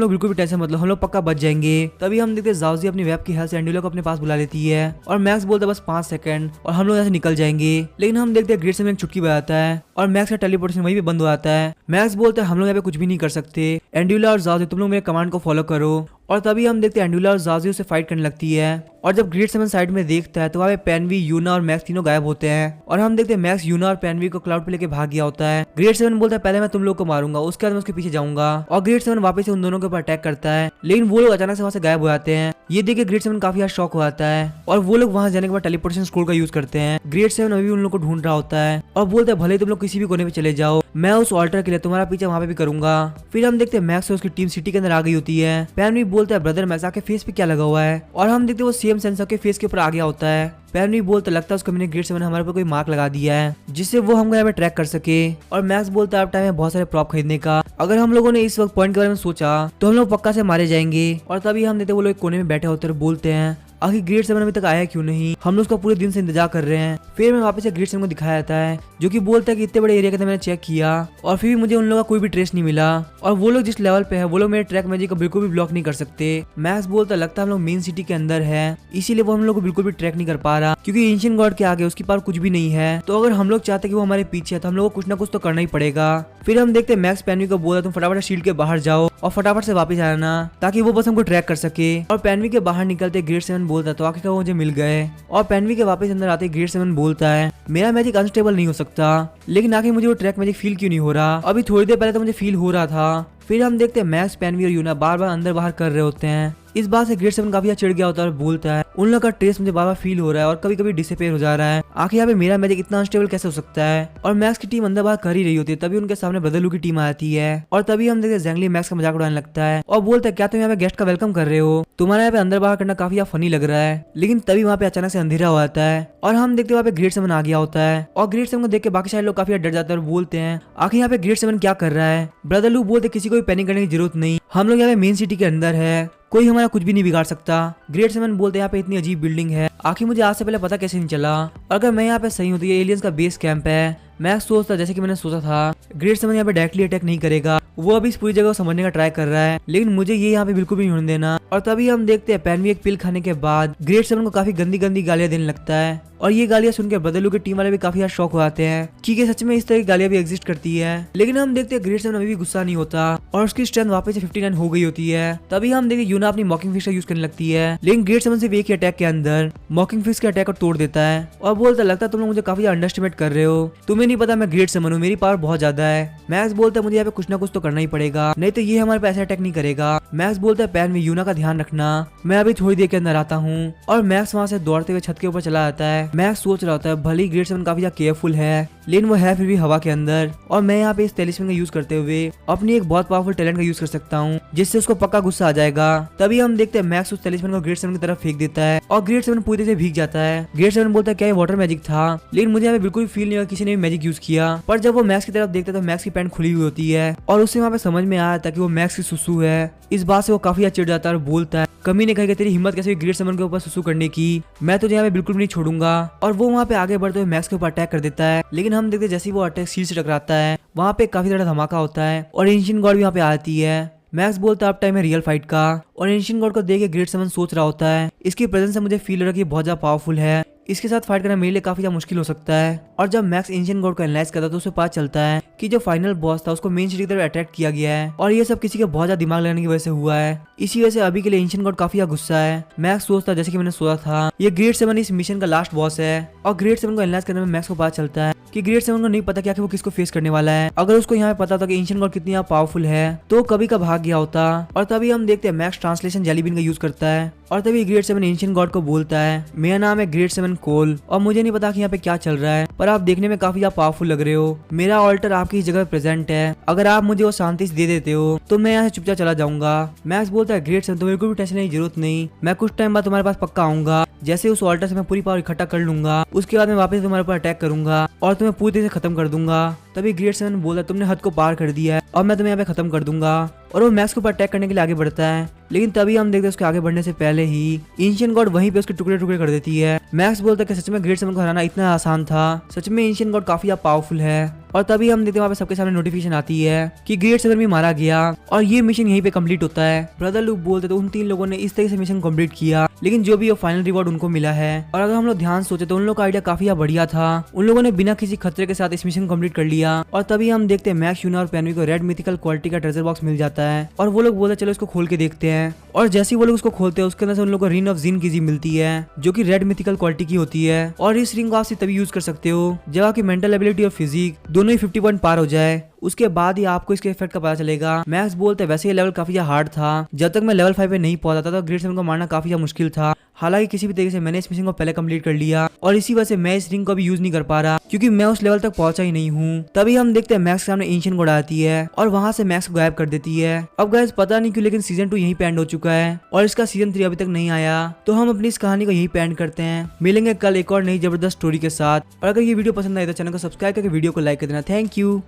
लोग बिल्कुल भी टेंशन मत लो, हम लोग पक्का बच जाएंगे। तभी हम देखते हैं जाओजी अपनी वेब की हेल्प से एंडुला को अपने पास बुला लेती है और मैक्स बोलता है बस 5 सेकंड और हम लोग यहाँ से निकल जाएंगे। लेकिन हम देखते हैं ग्रेट 7 एक चुटकी बजाता है और मैक्स का टेलीपोर्टेशन वहीं पे बंद हो जाता है। मैक्स बोलता है हम लोग यहाँ पे कुछ भी नहीं कर सकते, एंडुला और जाओजी तुम लोग मेरे कमांड को फॉलो करो। और तभी हम देखते हैं एंडुला और जाओजी उससे फाइट करने लगती है और जब ग्रेट 7 साइड में देखता है तो वहाँ पे पैनवी, यूना और मैक्स तीनों गायब होते हैं और हम देखते हैं मैक्स यूना और पैनवी को क्लाउड पे लेके भाग गया होता है। ग्रेट 7 बोलता है पहले मैं तुम लोग को मारूंगा, उसके बाद मैं उसके पीछे जाऊंगा और ग्रेट 7 वापस से उन दोनों के ऊपर अटैक करता है, लेकिन वो लोग अचानक से वहाँ से गायब हो जाते हैं। ये देख के ग्रेट 7 काफी शॉक हो जाता है और वो लोग वहाँ जाने के बाद टेलीपोर्टेशन स्क्रोल का यूज करते हैं। ग्रेट 7 अभी उन लोग को ढूंढ रहा होता है और बोलते हैं भले तुम लोग किसी भी कोने पे चले जाओ, मैं उस ऑल्टर के लिए तुम्हारा पीछे वहाँ पे भी करूंगा। फिर हम देखते हैं मैक्स और उसकी टीम सिटी के अंदर आ गई होती है। पैनवी बोलता है ब्रदर मैक्स आपके फेस पे क्या लगा हुआ है और हम देखते हैं वो सेम सेंसर के फेस के ऊपर आ गया होता है। पैनवी बोलता लगता है उसको मैंने ग्रेट 7 ने हमारे ऊपर कोई मार्क लगा दिया है जिससे वो हमको यहाँ पे ट्रैक कर सके। और मैक्स बोलता है अब टाइम है बहुत सारे प्रॉप खरीदने का, अगर हम लोगों ने इस वक्त पॉइंट के बारे में सोचा तो हम लोग पक्का से मारे जाएंगे। और तभी हम देखते वो लोग कोने में बैठे होते और बोलते हैं आखिर ग्रेट 7 अभी तक आया क्यों नहीं, हम लोग उसका पूरे दिन से इंतजार कर रहे हैं। फिर मैं वापस से ग्रेट 7 को दिखाया जाता है जो कि बोलता है कि इतने बड़े एरिया के अंदर मैंने चेक किया और फिर भी मुझे उन लोगों का कोई भी ट्रेस नहीं मिला और वो लोग जिस लेवल पे है वो लोग मेरे ट्रैक मैजिक को बिल्कुल भी ब्लॉक नहीं कर सकते। मैक्स बोलता लगता है हम लोग मेन सिटी के अंदर है, इसीलिए वो हम लोग को बिल्कुल भी ट्रैक नहीं कर पा रहा क्योंकि एंशिएंट गॉड के आगे उसके पास कुछ भी नहीं है। तो अगर हम लोग चाहते कि वो हमारे पीछे है तो हम लोग को कुछ ना कुछ तो करना ही पड़ेगा। फिर हम देखते मैक्स पैनवी को बोला तुम फटाफट शील्ड के बाहर जाओ और फटाफट से वापस आना ताकि वो बस हमको ट्रैक कर सके। और पैनवी के बाहर निकलते ग्रेट 7 बोलता तो आखिरकार वो मुझे मिल गए। और पैनवी के वापस अंदर आते ग्रेट 7 बोलता है मेरा मैजिक अनस्टेबल नहीं हो सकता, लेकिन आखिर मुझे वो ट्रैक मैजिक फील क्यों नहीं हो रहा, अभी थोड़ी देर पहले तो मुझे फील हो रहा था। फिर हम देखते हैं मैक्स, पैनवी और यूना बार बार अंदर बाहर कर रहे होते हैं। इस बात से ग्रेट 7 काफी चिढ़ गया होता है और बोलता है उन लोगों का ट्रेस मुझे बार बार फील हो रहा है और कभी कभी डिसअपीयर हो जा रहा है, आखिर यहाँ पे मेरा मैजिक इतना अनस्टेबल कैसे हो सकता है। और मैक्स की टीम अंदर बाहर कर ही रही होती है, तभी उनके सामने ब्रदरलू की टीम आती है और तभी हम देखते जैंगली मैक्स का मजाक उड़ाने लगता है और बोलता है क्या तुम यहाँ पे गेस्ट का वेलकम कर रहे हो, तुम्हारा यहाँ पे अंदर बाहर करना काफी फनी लग रहा है। लेकिन तभी वहाँ पे अचानक से अंधेरा हो जाता है और हम देखते वहाँ पे ग्रेट 7 आ गया होता है और ग्रेट 7 को देख के बाकी सारे लोग काफी डर जाते हैं और बोलते हैं आखिर यहाँ पे ग्रेट 7 क्या कर रहा है। ब्रदरलू बोलते किसी को भी पैनिक करने की जरूरत नहीं, हम लोग यहाँ पे मेन सिटी के अंदर है, कोई हमारा कुछ भी नहीं बिगाड़ सकता। ग्रेट 7 बोलते यहाँ पे इतनी अजीब बिल्डिंग है, आखिर मुझे आज से पहले पता कैसे नहीं चला, और अगर मैं यहाँ पे सही हूँ तो ये एलियंस का बेस कैंप है। मैं सोचता जैसे कि मैंने सोचा था ग्रेट 7 यहाँ पे डायरेक्टली अटैक नहीं करेगा, वो अभी इस पूरी जगह को समझने का ट्राई कर रहा है, लेकिन मुझे ये यहाँ पे बिल्कुल भी नहीं होने देना। और तभी हम देखते हैं पैनवी एक पिल खाने के बाद ग्रेट 7 को काफी गंदी गंदी गालियां देने लगता है और ये गालियां सुनकर ब्रदरलू के टीम वाले भी काफी शौक हो जाते हैं कि सच में इस तरह की गालियां भी एग्जिस्ट करती है। लेकिन हम देखते हैं ग्रेट 7 अभी भी गुस्सा नहीं होता और उसकी स्ट्रेंथ वापस से 59 हो गई होती है। तभी हम देखते यूना अपनी मॉकिंग फिश का यूज करने लगती है, लेकिन ग्रेट 7 सिर्फ एक ही अटैक के अंदर मॉकिंग फिश के अटैक को तोड़ देता है और बोलता लगता है तुम लोग मुझे काफी अंडरस्टिमेट कर रहे हो, तुम्हें नहीं पता मैं ग्रेट 7 हूँ, मेरी पावर बहुत ज्यादा है। मैक्स बोलता है मुझे यहाँ पे कुछ ना कुछ तो करना ही पड़ेगा, नहीं तो ये हमारे पे ऐसा अटैक नहीं करेगा। मैक्स बोलता है पैन में यूना का ध्यान रखना, मैं अभी थोड़ी देर के अंदर आता हूँ। और मैक्स वहाँ से दौड़ते हुए छत के ऊपर चला जाता है। मैक्स सोच रहा होता है भले ही ग्रेट 7 काफी केयरफुल है, लेकिन वो है फिर भी हवा के अंदर, और मैं यहाँ पे इस टेलिस्कोप का यूज करते हुए अपनी एक बहुत पावरफुल टैलेंट का यूज कर सकता हूँ जिससे उसको पक्का गुस्सा आ जाएगा। तभी हम देखते हैं मैक्स उस टेलिस्कोप को ग्रेट 7 की तरफ फेंक देता है और ग्रेट 7 पूरी तरह से भीग जाता है। ग्रेट 7 बोलता है क्या ये वाटर मैजिक था, लेकिन मुझे यहाँ पे बिल्कुल फील नहीं हुआ किसी ने भी मैजिक यूज किया। पर जब वो मैक्स की तरफ देखता है तो मैक्स की पैंट खुली हुई होती है और उससे वहाँ पे समझ में आया था कि वो मैक्स की सुसु है। इस बात से वो काफी चिढ़ जाता है और बोलता है, कमी ने कहा तेरी हिम्मत कैसे ग्रेट समन के ऊपर सुसु करने की, मैं तुझे यहाँ पे बिल्कुल भी नहीं छोड़ूंगा। और वो वहाँ पे आगे बढ़ते हुए मैक्स के ऊपर अटैक कर देता है। लेकिन हम देखते जैसे ही वो अटैक शील्ड से टकराता है, वहाँ पे काफी ज्यादा धमाका होता है और एंशिएंट गॉड भी यहाँ पे आती है। मैक्स बोलता है अब टाइम है रियल फाइट का। और एंशिएंट गॉड को देख के ग्रेट समन सोच रहा होता है, इसकी प्रेजेंस से मुझे फील हो रहा है कि बहुत ज्यादा पावरफुल है, इसके साथ फाइट करना मेरे लिए काफी ज्यादा मुश्किल हो सकता है। और जब मैक्स एंशिएंट गॉड को एनालाइज करता है तो उसे पता चलता है कि जो फाइनल बॉस था उसको मेन सिटी की तरफ अट्रैक्ट किया गया है और ये सब किसी के बहुत ज्यादा दिमाग लगाने की वजह से हुआ है। इसी वजह से अभी के लिए एंशिएंट गॉड काफी गुस्सा है। मैक्स सोचता है जैसे कि मैंने सोचा था ये ग्रेट 7 इस मिशन का लास्ट बॉस है। और ग्रेट 7 को एनालाइज करने में मैक्स को पता चलता है कि ग्रेट 7 को नहीं पता क्या कि वो किसको फेस करने वाला है। अगर उसको यहाँ पे पता था कि एंशिएंट गॉड कितनी पावरफुल है तो कभी का भाग गया होता। और तभी हम देखते हैं मैक्स ट्रांसलेशन जेलीबीन का यूज करता है और तभी ग्रेट 7 एंशिएंट गॉड को बोलता है, मेरा नाम है ग्रेट 7 कोल और मुझे नहीं पता कि यहाँ पे क्या चल रहा है, पर आप देखने में काफी ज्यादा पावरफुल लग रहे हो। मेरा ऑल्टर आपकी इस जगह प्रेजेंट है, अगर आप मुझे वो शांति से दे देते हो तो मैं यहाँ से चुपचाप चला जाऊंगा। मैक्स बोलता है ग्रेट 7 तुम्हें कोई भी टेंशन की जरूरत नहीं, मैं कुछ टाइम बाद तुम्हारे पास पक्का आऊंगा। जैसे उस ऑल्टर से मैं पूरी पावर इकट्ठा कर लूंगा उसके बाद मैं वापस तुम्हारे ऊपर अटैक करूंगा और तुम्हें पूरी तरह से खत्म कर दूंगा। तभी ग्रेट 7 बोलता है तुमने हद को पार कर दिया है और मैं तुम्हें यहाँ पे खत्म कर दूंगा। और वो मैक्स के ऊपर अटैक करने के लिए आगे बढ़ता है। लेकिन तभी हम देखते हैं उसके आगे बढ़ने से पहले ही एंशिएंट गॉड वहीं पे उसके टुकड़े टुकड़े कर देती है। मैक्स बोलता है कि सच में ग्रेट 7 को हराना इतना आसान था, सच में एंशिएंट गॉड काफी पावरफुल है। और तभी हम देखते हैं वहाँ पे सबके सामने नोटिफिकेशन आती है कि ग्रेट 7 भी मारा गया और ये मिशन यहीं पे कंप्लीट होता है। ब्रदर लूप बोलते तो उन 3 लोगों ने इस तरह से मिशन कंप्लीट किया, लेकिन जो भी वो फाइनल रिवॉर्ड उनको मिला है। और अगर हम लोग ध्यान सोचे तो उन लोगों का आइडिया काफी बढ़िया था, उन लोगों ने बिना किसी खतरे के साथ इस मिशन कंप्लीट कर लिया। और तभी हम देखते हैं मैक्स, यूना और पेनवी को रेड मिथिकल क्वालिटी का ट्रेजर बॉक्स मिल जाता है और वो लोग बोलते चलो इसको खोल के देखते हैं। और जैसे ही वो लोग उसको खोलते हैं उसके अंदर से उन लोगों को रिंग ऑफ जिन की मिलती है जो कि रेड मिथिकल क्वालिटी की होती है। और इस रिंग को आप तभी यूज कर सकते हो जब आपकी मेंटल एबिलिटी और फिजिक दोनों ही 50 पॉइंट पार हो जाए, उसके बाद ही आपको इसके इफेक्ट का पता चलेगा। मैक्स बोलते वैसे ये लेवल काफी हार्ड था, जब तक मैं लेवल 5 पे नहीं पहुंचा था तो ग्रेट 7 को मारना काफी मुश्किल था। हालांकि किसी भी तरीके से मैंने इस मिशन को पहले कंप्लीट कर लिया और इसी वजह से मैं इस रिंग को भी यूज नहीं कर पा रहा क्योंकि मैं उस लेवल तक पहुंचा ही नहीं हूँ। तभी हम देखते हैं मैक्स के सामने एंशिएंट गॉड आती है और वहां से मैक्स को गायब कर देती है। अब गाइस पता नहीं क्यों लेकिन सीजन 2 यहीं पे एंड हो चुका है और इसका सीजन 3 अभी तक नहीं आया, तो हम अपनी इस कहानी को यहीं पे एंड करते हैं। मिलेंगे कल एक और नई जबरदस्त स्टोरी के साथ। और अगर ये वीडियो पसंद आए तो चैनल को सब्सक्राइब करके वीडियो को लाइक कर देना। Thank you.